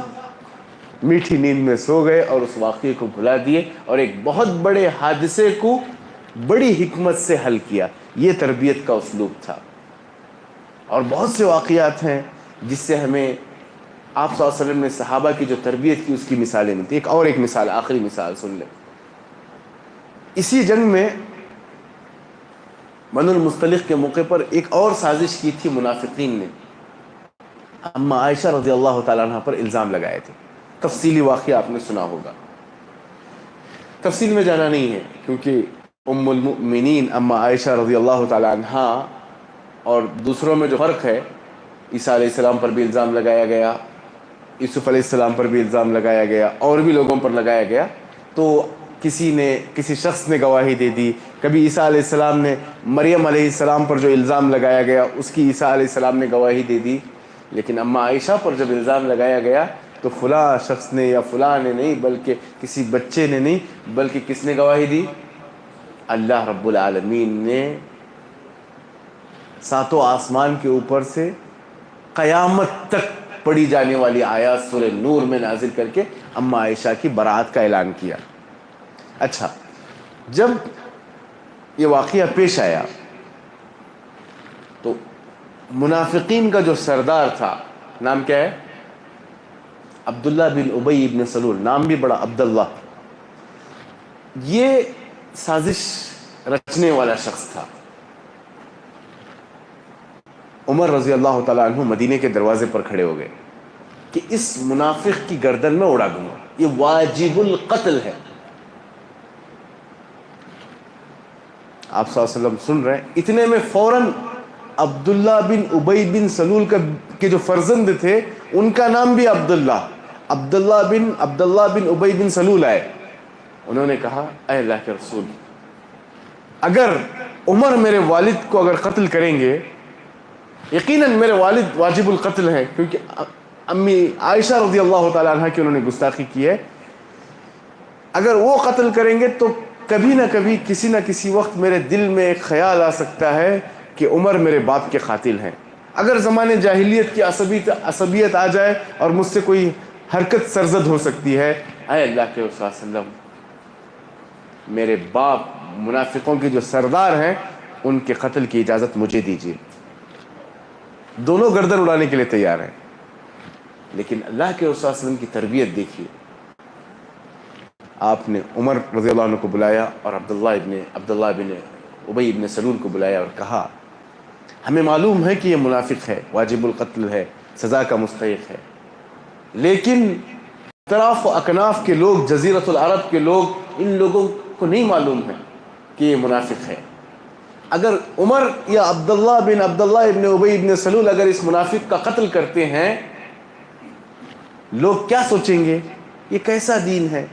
Speaker 1: میٹھی نیند میں سو گئے اور اس واقعے کو بھلا دیے اور ایک بہت بڑے حادثے کو بڑی حکمت سے حل کیا. یہ تربیت کا اسلوب تھا. اور بہت سے واقعات ہیں جس سے ہمیں آپ صلی اللہ علیہ وسلم نے صحابہ کی جو تربیت کی اس کی مثالیں ملتی. ایک مثال، آخری مثال سن لیں. اسی جنگ میں بنو المصطلق کے موقع پر ایک اور سازش کی تھی منافقین نے. اما عائشہ رضی اللہ تعالیٰ عنہ پر الزام لگائے تھے. تفصیلی واقعہ آپ نے سنا ہوگا، تفصیل میں جانا نہیں ہے کیونکہ ام المؤمنین اما عائشہ رضی اللہ تعالیٰ عنہ اور دوسروں میں جو فرق ہے، عیسیٰ علیہ السلام پر بھی الزام لگایا گیا، یوسف علیہ السلام پر بھی الزام لگایا گیا، اور بھی لوگوں پر لگایا گیا. تو کسی شخص نے گواہی دے دی. کبھی عیسیٰ علیہ السلام نے مریم علیہ السلام پر جو الزام لگایا گیا اس کی عیسیٰ علیہ السلام نے گواہی دے دی. لیکن اما عائشہ پر جب الزام لگایا گیا تو فلاں شخص نے یا فلاں نے نہیں، بلکہ کسی بچے نے نہیں، بلکہ کس نے گواہی دی؟ اللہ رب العالمین نے ساتوں آسمان کے اوپر سے قیامت تک پڑھی جانے والی آیات سورہ نور میں نازل کر کے اما عائشہ کی برات کا اعلان کیا. اچھا، جب یہ واقعہ پیش آیا تو منافقین کا جو سردار تھا، نام کیا ہے؟ عبداللہ بن ابی بن سلول. نام بھی بڑا عبداللہ. یہ سازش رچنے والا شخص تھا. عمر رضی اللہ تعالیٰ عنہ مدینے کے دروازے پر کھڑے ہو گئے کہ اس منافق کی گردن میں اڑا دوں گا، یہ واجب القتل ہے. آپ صلی اللہ علیہ وسلم سن رہے ہیں. اتنے میں فوراً عبداللہ بن ابی بن سلول کے جو فرزند تھے ان کا نام بھی عبداللہ بن ابی بن سلول آئے. انہوں نے کہا، اے اللہ کے رسول، اگر عمر میرے والد کو اگر قتل کریں گے، یقیناً میرے والد واجب القتل ہیں کیونکہ امی عائشہ رضی اللہ تعالیٰ عنہ کی انہوں نے گستاخی کی ہے، اگر وہ قتل کریں گے تو کبھی نہ کبھی کسی نہ کسی وقت میرے دل میں ایک خیال آ سکتا ہے کہ عمر میرے باپ کے قاتل ہیں. اگر زمانے جاہلیت کی عصبیت آ جائے اور مجھ سے کوئی حرکت سرزد ہو سکتی ہے، اے اللہ کے رسول صلی اللہ علیہ وسلم، میرے باپ منافقوں کے جو سردار ہیں ان کے قتل کی اجازت مجھے دیجیے. دونوں گردن اڑانے کے لیے تیار ہیں. لیکن اللہ کے رسول صلی اللہ علیہ وسلم کی تربیت دیکھیے. آپ نے عمر رضی اللہ عنہ کو بلایا اور عبداللہ بن ابی بن سلول کو بلایا اور کہا، ہمیں معلوم ہے کہ یہ منافق ہے، واجب القتل ہے، سزا کا مستحق ہے، لیکن اطراف و اکناف کے لوگ، جزیرۃ العرب کے لوگ، ان لوگوں کو نہیں معلوم ہے کہ یہ منافق ہے. اگر عمر یا عبداللہ بن ابی بن سلول اگر اس منافق کا قتل کرتے ہیں، لوگ کیا سوچیں گے؟ یہ کیسا دین ہے؟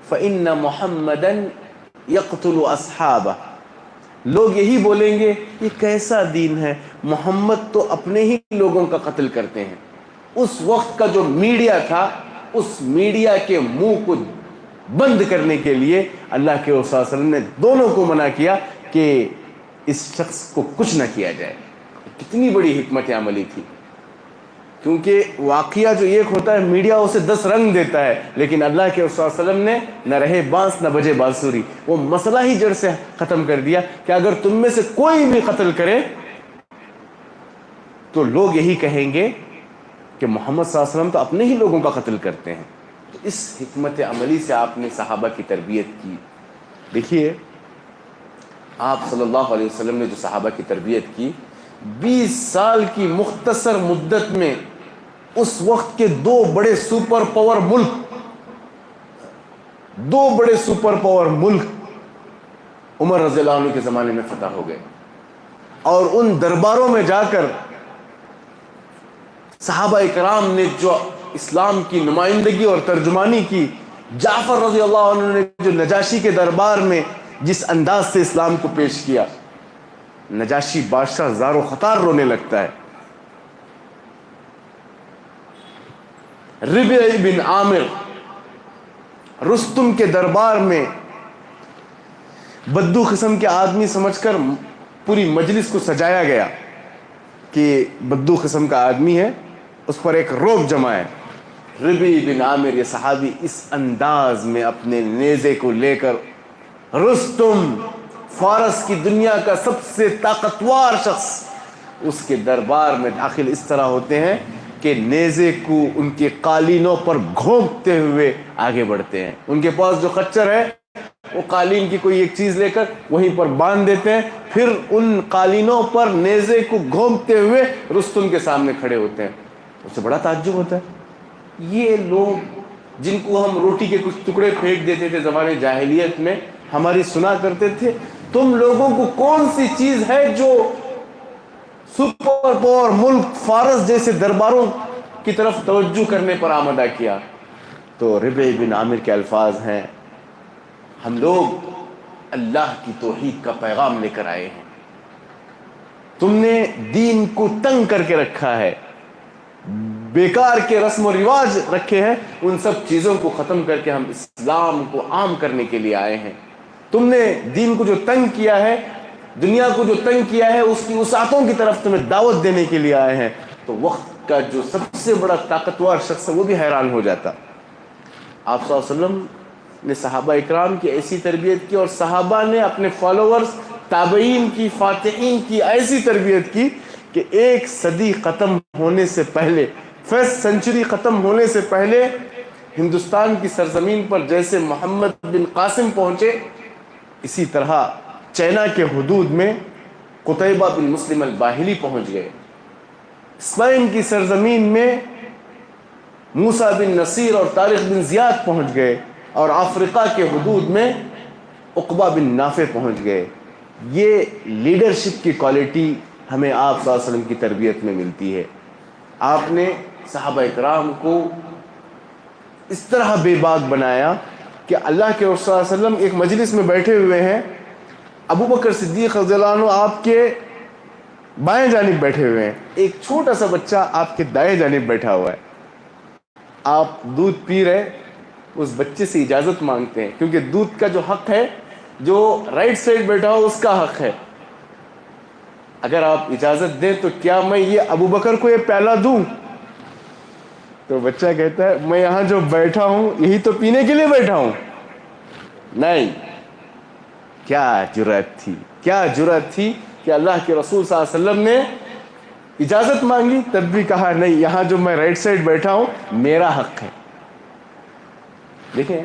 Speaker 1: فَإِنَّ مُحَمَّدًا يَقْتُلُ أَصْحَابَهُ. لوگ یہی بولیں گے یہ کیسا دین ہے، محمد تو اپنے ہی لوگوں کا قتل کرتے ہیں. اس وقت کا جو میڈیا تھا، اس میڈیا کے منہ کو بند کرنے کے لیے اللہ کے رسول صلی اللہ علیہ وسلم نے دونوں کو منع کیا کہ اس شخص کو کچھ نہ کیا جائے. کتنی بڑی حکمت عملی تھی. کیونکہ واقعہ جو ایک ہوتا ہے میڈیا اسے 10 رنگ دیتا ہے، لیکن اللہ کے رسول صلی اللہ علیہ وسلم نے نہ رہے بانس نہ بجے بانسری. وہ مسئلہ ہی جڑ سے ختم کر دیا کہ اگر تم میں سے کوئی بھی قتل کرے تو لوگ یہی کہیں گے کہ محمد صلی اللہ علیہ وسلم تو اپنے ہی لوگوں کا قتل کرتے ہیں. تو اس حکمت عملی سے آپ نے صحابہ کی تربیت کی. دیکھیے آپ صلی اللہ علیہ وسلم نے جو صحابہ کی تربیت کی، 20 سال کی مختصر مدت میں اس وقت کے 2 بڑے سپر پاور ملک عمر رضی اللہ عنہ کے زمانے میں فتح ہو گئے. اور ان درباروں میں جا کر صحابہ اکرام نے جو اسلام کی نمائندگی اور ترجمانی کی، جعفر رضی اللہ عنہ نے جو نجاشی کے دربار میں جس انداز سے اسلام کو پیش کیا، نجاشی بادشاہ زار و خطار رونے لگتا ہے. ربع بن عامر رستم کے دربار میں بدو قسم کے آدمی سمجھ کر پوری مجلس کو سجایا گیا کہ بدو قسم کا آدمی ہے, اس پر ایک رعب جمع ہے. ربع بن عامر یہ صحابی اس انداز میں اپنے نیزے کو لے کر, رستم فارس کی دنیا کا سب سے طاقتور شخص, اس کے دربار میں داخل اس طرح ہوتے ہیں کہ نیزے کو ان کے قالینوں پر گھونپتے ہوئے آگے بڑھتے ہیں. ان کے پاس جو خچر ہے وہ قالین کی کوئی ایک چیز لے کر وہیں پر باندھ دیتے ہیں, پھر ان قالینوں پر نیزے کو گھونپتے ہوئے رستم کے سامنے کھڑے ہوتے ہیں. اس سے بڑا تعجب ہوتا ہے, یہ لوگ جن کو ہم روٹی کے کچھ ٹکڑے پھینک دیتے تھے زمانے جاہلیت میں, ہماری سنا کرتے تھے, تم لوگوں کو کون سی چیز ہے جو سپر پاور ملک فارس جیسے درباروں کی طرف توجہ کرنے پر آمادہ کیا؟ تو ربع بن عامر کے الفاظ ہیں, ہم لوگ اللہ کی توحید کا پیغام لے کر آئے ہیں, تم نے دین کو تنگ کر کے رکھا ہے, بیکار کے رسم و رواج رکھے ہیں, ان سب چیزوں کو ختم کر کے ہم اسلام کو عام کرنے کے لیے آئے ہیں. تم نے دین کو جو تنگ کیا ہے, دنیا کو جو تنگ کیا ہے, اس کی وسعتوں کی طرف تمہیں دعوت دینے کے لیے آئے ہیں. تو وقت کا جو سب سے بڑا طاقتور شخص ہے وہ بھی حیران ہو جاتا. آپ صلی اللہ علیہ وسلم نے صحابہ اکرام کی ایسی تربیت کی, اور صحابہ نے اپنے فالوورز تابعین کی, فاتحین کی ایسی تربیت کی کہ ایک صدی ختم ہونے سے پہلے, فرسٹ سینچری ختم ہونے سے پہلے, ہندوستان کی سرزمین پر جیسے محمد بن قاسم پہنچے, اسی طرح چائنا کے حدود میں قتیبہ بن مسلم الباہلی پہنچ گئے. اسپین کی سرزمین میں موسیٰ بن نصیر اور طارق بن زیاد پہنچ گئے, اور افریقہ کے حدود میں عقبہ بن نافع پہنچ گئے. یہ لیڈرشپ کی کوالٹی ہمیں آپ صلی اللہ علیہ وسلم کی تربیت میں ملتی ہے. آپ نے صحابہ اکرام کو اس طرح بے باک بنایا کہ اللہ کے رسول صلی اللہ علیہ وسلم ایک مجلس میں بیٹھے ہوئے ہیں, ابو بکر صدیق رضی اللہ عنہ آپ کے بائیں جانب بیٹھے ہوئے ہیں, ایک چھوٹا سا بچہ آپ کے دائیں جانب بیٹھا ہوا ہے. آپ دودھ پی رہے, اس بچے سے اجازت مانگتے ہیں, کیونکہ دودھ کا جو حق ہے جو رائٹ سائڈ بیٹھا ہو اس کا حق ہے. اگر آپ اجازت دیں تو کیا میں یہ ابو بکر کو یہ پیالہ دوں؟ تو بچہ کہتا ہے میں یہاں جو بیٹھا ہوں یہی تو پینے کے لیے بیٹھا ہوں. نہیں, کیا جرأت تھی, کیا جرأت تھی کہ اللہ کے رسول صلی اللہ علیہ وسلم نے اجازت مانگی تب بھی کہا نہیں, یہاں جو میں رائٹ سائڈ بیٹھا ہوں میرا حق ہے. دیکھیں,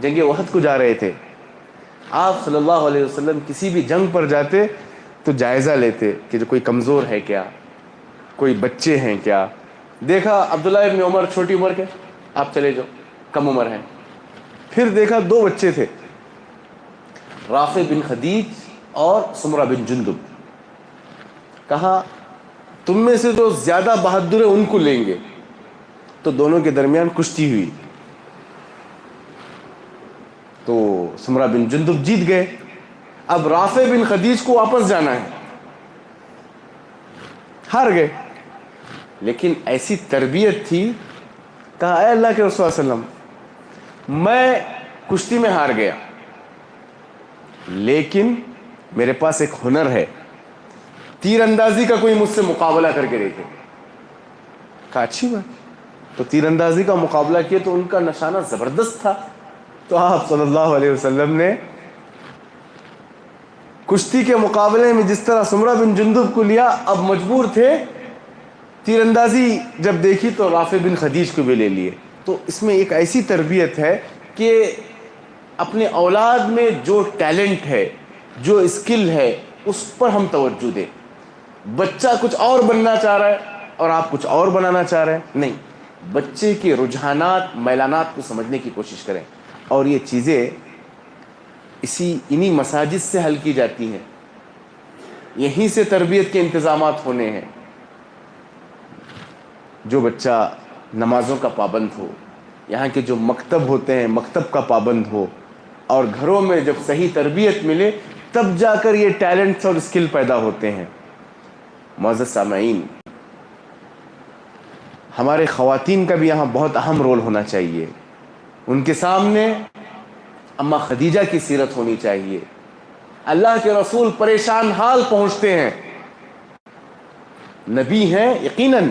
Speaker 1: جنگ احد کو جا رہے تھے, آپ صلی اللہ علیہ وسلم کسی بھی جنگ پر جاتے تو جائزہ لیتے کہ جو کوئی کمزور ہے کیا, کوئی بچے ہیں کیا. دیکھا عبداللہ ابن عمر چھوٹی عمر کے, آپ چلے جاؤ, کم عمر ہیں. پھر دیکھا دو بچے تھے, رافع بن خدیج اور سمرہ بن جندب. کہا تم میں سے جو زیادہ بہادر ہے ان کو لیں گے. تو دونوں کے درمیان کشتی ہوئی, تو سمرہ بن جندب جیت گئے. اب رافع بن خدیج کو واپس جانا ہے, ہار گئے. لیکن ایسی تربیت تھی, کہا اے اللہ کے رسول صلی اللہ علیہ وسلم میں کشتی میں ہار گیا لیکن میرے پاس ایک ہنر ہے, تیر اندازی کا کوئی مجھ سے مقابلہ کر کے دیکھے. کہا اچھی بات. تو تیر اندازی کا مقابلہ کیا تو ان کا نشانہ زبردست تھا. تو آپ صلی اللہ علیہ وسلم نے کشتی کے مقابلے میں جس طرح سمرہ بن جندب کو لیا, اب مجبور تھے تیر اندازی جب دیکھی تو رافع بن خدیج کو بھی لے لیے. تو اس میں ایک ایسی تربیت ہے کہ اپنے اولاد میں جو ٹیلنٹ ہے, جو اسکل ہے, اس پر ہم توجہ دیں. بچہ کچھ اور بننا چاہ رہا ہے اور آپ کچھ اور بنانا چاہ رہے ہیں, نہیں, بچے کے رجحانات, میلانات کو سمجھنے کی کوشش کریں. اور یہ چیزیں انہی مساجد سے حل کی جاتی ہیں, یہیں سے تربیت کے انتظامات ہونے ہیں. جو بچہ نمازوں کا پابند ہو, یہاں کے جو مکتب ہوتے ہیں مکتب کا پابند ہو, اور گھروں میں جب صحیح تربیت ملے تب جا کر یہ ٹیلنٹس اور اسکل پیدا ہوتے ہیں۔ معزز سامعین، ہمارے خواتین کا بھی یہاں بہت اہم رول ہونا چاہیے۔ ان کے سامنے اماں خدیجہ کی سیرت ہونی چاہیے۔ اللہ کے رسول پریشان حال پہنچتے ہیں، نبی ہیں یقیناً،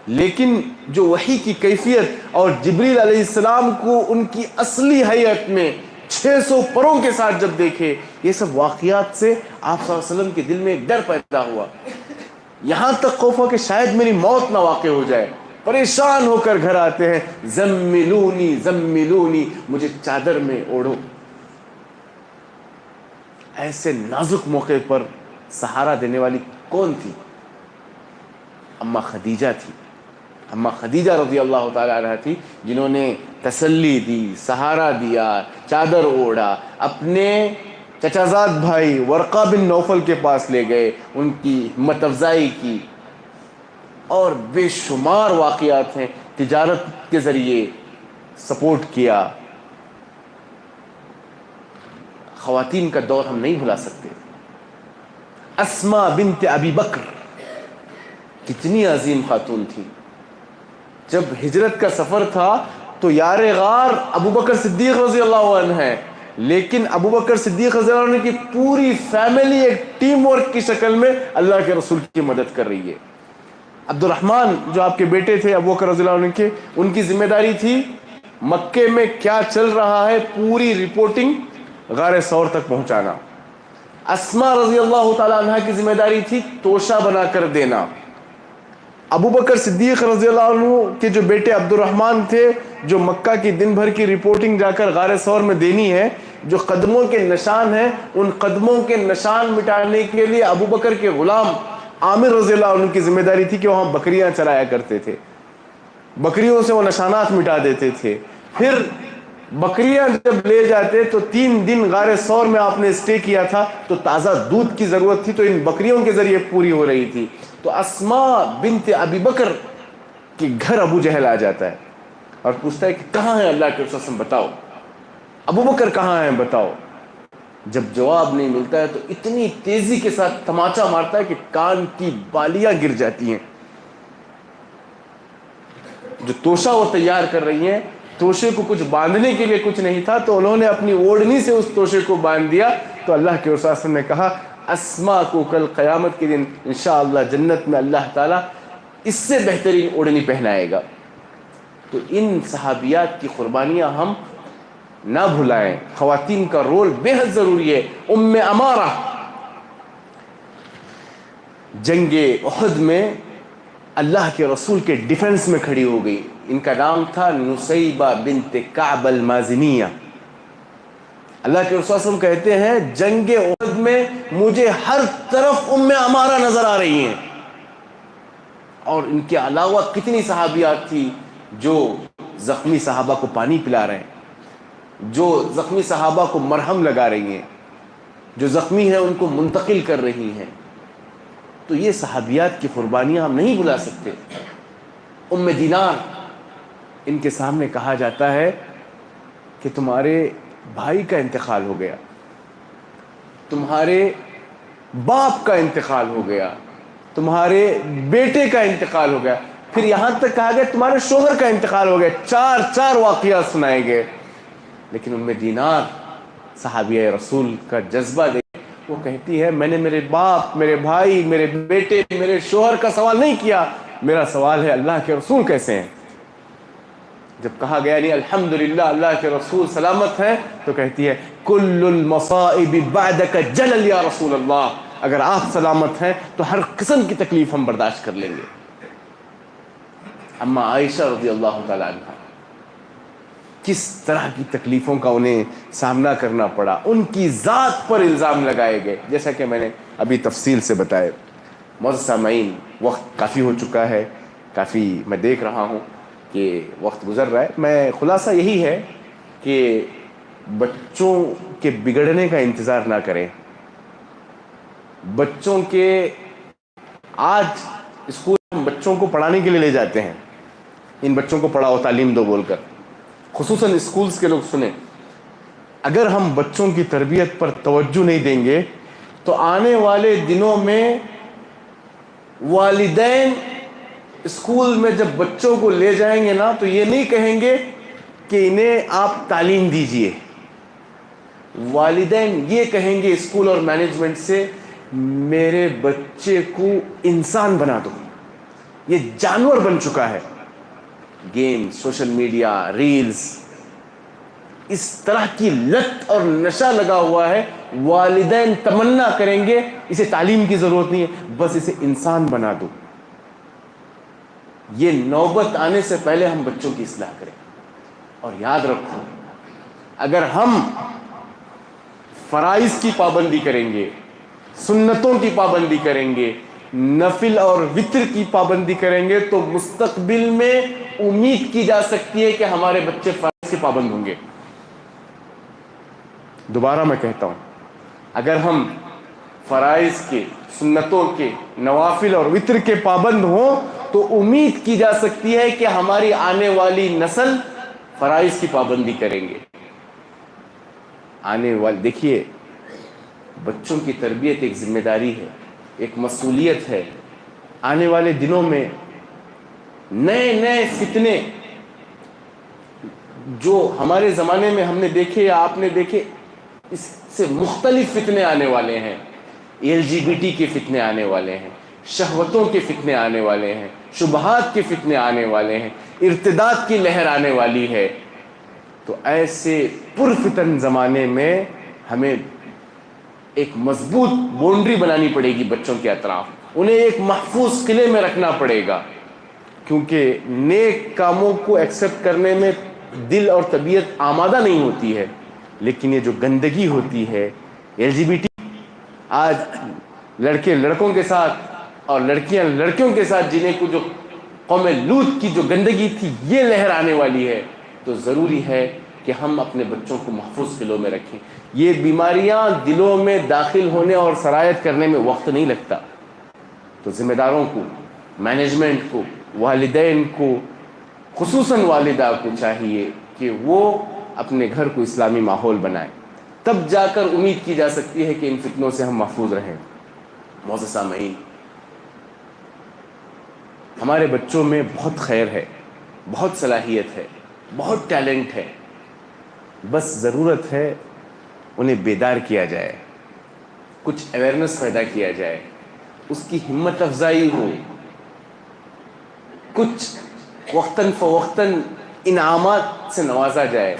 Speaker 1: لیکن جو وحی کی کیفیت اور جبریل علیہ السلام کو ان کی اصلی حیت میں 600 پروں کے ساتھ جب دیکھے، یہ سب واقعات سے آپ صلی اللہ علیہ وسلم کے دل میں ایک ڈر پیدا ہوا، یہاں تک خوف ہوا کہ شاید میری موت نہ واقع ہو جائے۔ پریشان ہو کر گھر آتے ہیں، زملونی زملونی، مجھے چادر میں اوڑھو۔ ایسے نازک موقع پر سہارا دینے والی کون تھی؟ اماں خدیجہ تھی۔ اماں خدیجہ رضی اللہ تعالی عنہ تھی، جنہوں نے تسلی دی، سہارا دیا، چادر اوڑھا، اپنے چچا زاد بھائی ورقہ بن نوفل کے پاس لے گئے، ان کی ہمت افزائی کی، اور بے شمار واقعات ہیں، تجارت کے ذریعے سپورٹ کیا۔ خواتین کا دور ہم نہیں بھلا سکتے۔ اسماء بنت ابی بکر کتنی عظیم خاتون تھی۔ جب ہجرت کا سفر تھا تو یار غار ابو بکر صدیق رضی اللہ عنہ ہے، لیکن ابو بکر صدیق رضی اللہ عنہ کی پوری فیملی ایک ٹیم ورک کی شکل میں اللہ کے رسول کی مدد کر رہی ہے۔ عبد الرحمن جو آپ کے بیٹے تھے ابو بکر رضی اللہ عنہ کے، ان کی ذمہ داری تھی مکے میں کیا چل رہا ہے پوری رپورٹنگ غار ثور تک پہنچانا۔ اسماء رضی اللہ تعالی عنہ کی ذمہ داری تھی توشہ بنا کر دینا۔ ابو بکر صدیق رضی اللہ عنہ کے جو بیٹے عبد الرحمن تھے، جو مکہ کی دن بھر کی رپورٹنگ جا کر غار ثور میں دینی ہے، جو قدموں کے نشان ہیں، ان قدموں کے نشان مٹانے کے لیے ابو بکر کے غلام عامر رضی اللہ عنہ کی ذمہ داری تھی کہ وہاں بکریاں چرایا کرتے تھے، بکریوں سے وہ نشانات مٹا دیتے تھے۔ پھر بکریاں جب لے جاتے تو 3 دن غار ثور میں آپ نے اسٹے کیا تھا، تو تازہ دودھ کی ضرورت تھی، تو ان بکریوں کے ذریعے پوری ہو رہی تھی۔ تو اسماء بنت ابی بکر کے گھر ابو جہل آ جاتا ہے اور پوچھتا ہے کہ کہاں ہے اللہ کے رسول صلی اللہ علیہ وسلم، بتاؤ ابو بکر کہاں ہیں بتاؤ۔ جب جواب نہیں ملتا ہے تو اتنی تیزی کے ساتھ تماچا مارتا ہے کہ کان کی بالیاں گر جاتی ہیں۔ جو توشہ وہ تیار کر رہی ہیں، توشے کو کچھ باندھنے کے لیے کچھ نہیں تھا، تو انہوں نے اپنی اوڑھنی سے اس توشے کو باندھ دیا۔ تو اللہ کے رسول صلی اللہ علیہ وسلم نے کہا اسماء کو کل قیامت کے دن انشاءاللہ جنت میں اللہ تعالیٰ اس سے بہترین اوڑھنی پہنائے گا۔ تو ان صحابیات کی قربانیاں ہم نہ بھلائیں۔ خواتین کا رول بے حد ضروری ہے۔ ام امارہ جنگ احد میں اللہ کے رسول کے ڈیفنس میں کھڑی ہو گئی۔ ان کا نام تھا نسیبہ بنت کعب المازنیہ۔ اللہ کے رسول صلی اللہ علیہ وسلم کہتے ہیں جنگ احد میں مجھے ہر طرف ام امارہ نظر آ رہی ہیں، اور ان کے علاوہ کتنی صحابیات تھی جو زخمی صحابہ کو پانی پلا رہے ہیں، جو زخمی صحابہ کو مرہم لگا رہی ہیں، جو زخمی ہیں ان کو منتقل کر رہی ہیں۔ تو یہ صحابیات کی قربانیاں ہم نہیں بھلا سکتے۔ ام دینار، ان کے سامنے کہا جاتا ہے کہ تمہارے بھائی کا انتقال ہو گیا، تمہارے باپ کا انتقال ہو گیا، تمہارے بیٹے کا انتقال ہو گیا، پھر یہاں تک کہا گیا تمہارے شوہر کا انتقال ہو گیا۔ 4 واقعات سنائے گئے، لیکن ام دینار صحابیہ رسول کا جذبہ دیکھ وہ کہتی ہے میں نے میرے باپ، میرے بھائی، میرے بیٹے، میرے شوہر کا سوال نہیں کیا، میرا سوال ہے اللہ کے رسول کیسے ہیں۔ جب کہا گیا نہیں الحمدللہ اللہ کے رسول سلامت ہیں، تو کہتی ہے کل المصائب بعدک جلل یا رسول اللہ، اگر آپ سلامت ہیں تو ہر قسم کی تکلیف ہم برداشت کر لیں گے۔ اما عائشہ رضی اللہ تعالی عنہ، کس طرح کی تکلیفوں کا انہیں سامنا کرنا پڑا، ان کی ذات پر الزام لگائے گئے، جیسا کہ میں نے ابھی تفصیل سے بتایا۔ معزز سامعین، وقت کافی ہو چکا ہے، کافی میں دیکھ رہا ہوں کہ وقت گزر رہا ہے۔ میں خلاصہ یہی ہے کہ بچوں کے بگڑنے کا انتظار نہ کریں۔ بچوں کے آج اسکول میں بچوں کو پڑھانے کے لیے لے جاتے ہیں، ان بچوں کو پڑھاؤ، تعلیم دو بول کر، خصوصاً اسکولز کے لوگ سنیں، اگر ہم بچوں کی تربیت پر توجہ نہیں دیں گے تو آنے والے دنوں میں والدین اسکول میں جب بچوں کو لے جائیں گے نا تو یہ نہیں کہیں گے کہ انہیں آپ تعلیم دیجئے، والدین یہ کہیں گے اسکول اور مینجمنٹ سے میرے بچے کو انسان بنا دو، یہ جانور بن چکا ہے، گیم، سوشل میڈیا، ریلز، اس طرح کی لت اور نشہ لگا ہوا ہے، والدین تمنا کریں گے اسے تعلیم کی ضرورت نہیں ہے، بس اسے انسان بنا دو۔ یہ نوبت آنے سے پہلے ہم بچوں کی اصلاح کریں، اور یاد رکھو اگر ہم فرائض کی پابندی کریں گے، سنتوں کی پابندی کریں گے، نفل اور وتر کی پابندی کریں گے تو مستقبل میں امید کی جا سکتی ہے کہ ہمارے بچے فرائض کے پابند ہوں گے۔ دوبارہ میں کہتا ہوں، اگر ہم فرائض کے، سنتوں کے، نوافل اور وتر کے پابند ہوں تو امید کی جا سکتی ہے کہ ہماری آنے والی نسل فرائض کی پابندی کریں گے۔ دیکھیے، بچوں کی تربیت ایک ذمہ داری ہے، ایک مسئولیت ہے۔ آنے والے دنوں میں نئے نئے فتنے جو ہمارے زمانے میں ہم نے دیکھے یا آپ نے دیکھے، اس سے مختلف فتنے آنے والے ہیں۔ LGBT کے فتنے آنے والے ہیں، شہوتوں کے فتنے آنے والے ہیں، شبہات کے فتنے آنے والے ہیں، ارتداد کی لہر آنے والی ہے۔ تو ایسے پرفتن زمانے میں ہمیں ایک مضبوط باؤنڈری بنانی پڑے گی بچوں کے اطراف، انہیں ایک محفوظ قلعے میں رکھنا پڑے گا، کیونکہ نیک کاموں کو ایکسپٹ کرنے میں دل اور طبیعت آمادہ نہیں ہوتی ہے، لیکن یہ جو گندگی ہوتی ہے، LGBT، آج لڑکے لڑکوں کے ساتھ اور لڑکیاں لڑکیوں کے ساتھ جینے کو جو قوم لوط کی جو گندگی تھی، یہ لہر آنے والی ہے، تو ضروری ہے کہ ہم اپنے بچوں کو محفوظ قلعوں میں رکھیں۔ یہ بیماریاں دلوں میں داخل ہونے اور سرایت کرنے میں وقت نہیں لگتا، تو ذمہ داروں کو، مینجمنٹ کو، والدین کو، خصوصاً والدہ کو چاہیے کہ وہ اپنے گھر کو اسلامی ماحول بنائیں، تب جا کر امید کی جا سکتی ہے کہ ان فتنوں سے ہم محفوظ رہیں۔ معزز سامعین، ہمارے بچوں میں بہت خیر ہے، بہت صلاحیت ہے، بہت ٹیلنٹ ہے، بس ضرورت ہے انہیں بیدار کیا جائے، کچھ اویئرنس پیدا کیا جائے، اس کی ہمت افزائی ہو، کچھ وقتاً فوقتاً انعامات سے نوازا جائے،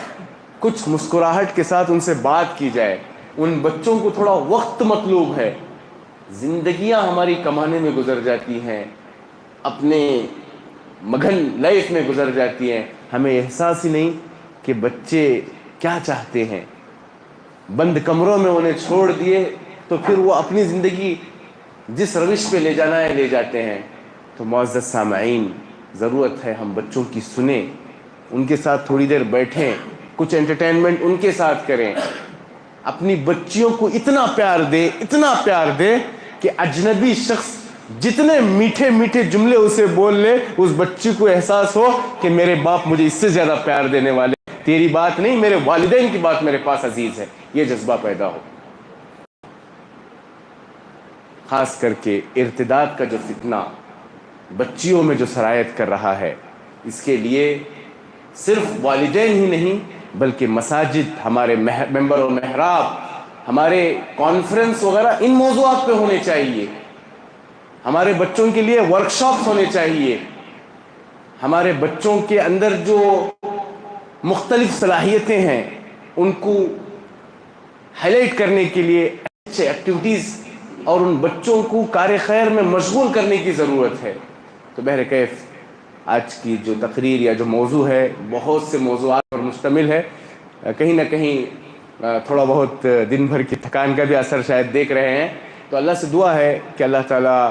Speaker 1: کچھ مسکراہٹ کے ساتھ ان سے بات کی جائے۔ ان بچوں کو تھوڑا وقت مطلوب ہے، زندگیاں ہماری کمانے میں گزر جاتی ہیں، اپنے مگن لائف میں گزر جاتی ہیں، ہمیں احساس ہی نہیں کہ بچے کیا چاہتے ہیں۔ بند کمروں میں انہیں چھوڑ دیے تو پھر وہ اپنی زندگی جس روش پہ لے جانا ہے لے جاتے ہیں۔ تو معزز سامعین، ضرورت ہے ہم بچوں کی سنیں، ان کے ساتھ تھوڑی دیر بیٹھیں، کچھ انٹرٹینمنٹ ان کے ساتھ کریں، اپنی بچیوں کو اتنا پیار دے کہ اجنبی شخص جتنے میٹھے میٹھے جملے اسے بول لے، اس بچی کو احساس ہو کہ میرے باپ مجھے اس سے زیادہ پیار دینے والے، تیری بات نہیں، میرے والدین کی بات میرے پاس عزیز ہے، یہ جذبہ پیدا ہو۔ خاص کر کے ارتداد کا جو فتنہ بچیوں میں جو سرایت کر رہا ہے، اس کے لیے صرف والدین ہی نہیں بلکہ مساجد، ہمارے ممبر و محراب، ہمارے کانفرنس وغیرہ ان موضوعات پہ ہونے چاہیے، ہمارے بچوں کے لیے ورکشاپس ہونے چاہیے، ہمارے بچوں کے اندر جو مختلف صلاحیتیں ہیں ان کو ہائی لائٹ کرنے کے لیے اچھے ایکٹیویٹیز اور ان بچوں کو کار خیر میں مشغول کرنے کی ضرورت ہے۔ تو بہرکیف آج کی جو تقریر یا جو موضوع ہے بہت سے موضوعات پر مشتمل ہے، کہیں نہ کہیں تھوڑا بہت دن بھر کی تھکان کا بھی اثر شاید دیکھ رہے ہیں، تو اللہ سے دعا ہے کہ اللہ تعالیٰ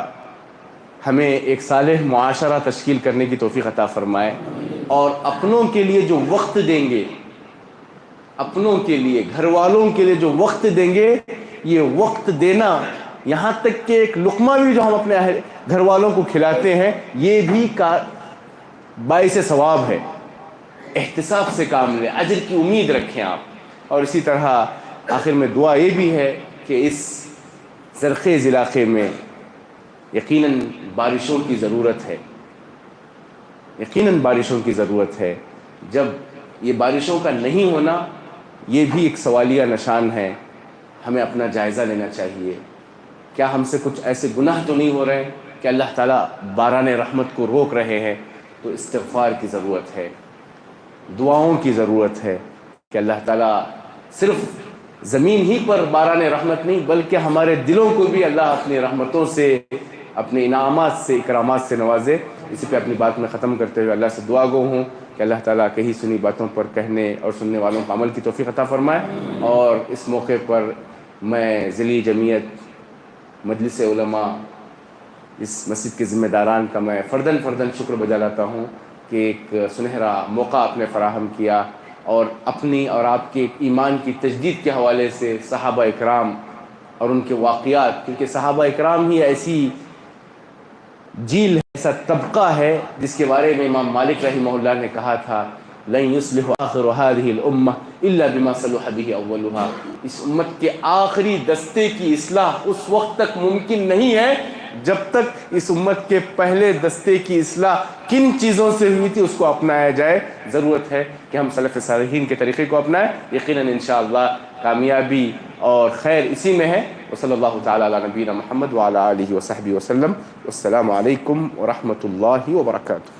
Speaker 1: ہمیں ایک صالح معاشرہ تشکیل کرنے کی توفیق عطا فرمائے، اور اپنوں کے لیے جو وقت دیں گے، اپنوں کے لیے، گھر والوں کے لیے جو وقت دیں گے، یہ وقت دینا، یہاں تک کہ ایک لقمہ بھی جو ہم اپنے گھر والوں کو کھلاتے ہیں، یہ بھی باعث ثواب ہے۔ احتساب سے کام لیں، اجر کی امید رکھیں آپ۔ اور اسی طرح آخر میں دعا یہ بھی ہے کہ اس زرخیز علاقے میں یقیناً بارشوں کی ضرورت ہے، یقیناً بارشوں کی ضرورت ہے۔ جب یہ بارشوں کا نہیں ہونا، یہ بھی ایک سوالیہ نشان ہے۔ ہمیں اپنا جائزہ لینا چاہیے، کیا ہم سے کچھ ایسے گناہ تو نہیں ہو رہے ہیں کہ اللہ تعالیٰ باران رحمت کو روک رہے ہیں؟ تو استغفار کی ضرورت ہے، دعاؤں کی ضرورت ہے کہ اللہ تعالیٰ صرف زمین ہی پر باران رحمت نہیں بلکہ ہمارے دلوں کو بھی اللہ اپنی رحمتوں سے، اپنے انعامات سے، اکرامات سے نوازے۔ اسی پہ اپنی بات میں ختم کرتے ہوئے اللہ سے دعا گو ہوں کہ اللہ تعالیٰ کہی سنی باتوں پر کہنے اور سننے والوں کو عمل کی توفیق عطا فرمائے۔ اور اس موقع پر میں ذیلی جمعیت مجلس علماء، اس مسجد کے ذمہ داران کا میں فرداً شکر بجا لاتا ہوں کہ ایک سنہرا موقع آپ نے فراہم کیا، اور اپنی اور آپ کے ایمان کی تجدید کے حوالے سے صحابہ اکرام اور ان کے واقعات، کیونکہ صحابہ اکرام ہی ایسی جیل ہے، ایسا طبقہ ہے جس کے بارے میں امام مالک رحمہ اللہ نے کہا تھا لن يصلح آخر هذه الامة الا بما صلح به اولها۔ اس امت کے آخری دستے کی اصلاح اس وقت تک ممکن نہیں ہے جب تک اس امت کے پہلے دستے کی اصلاح کن چیزوں سے ہوئی تھی اس کو اپنایا جائے۔ ضرورت ہے کہ ہم سلف صالحین کے طریقے کو اپنائیں، یقیناً انشاءاللہ کامیابی اور خیر اسی میں ہے۔ وصلی اللہ تعالی علی نبینا محمد وعلی آلہ وصحبہ وسلم۔ السلام علیکم ورحمۃ اللہ وبرکاتہ۔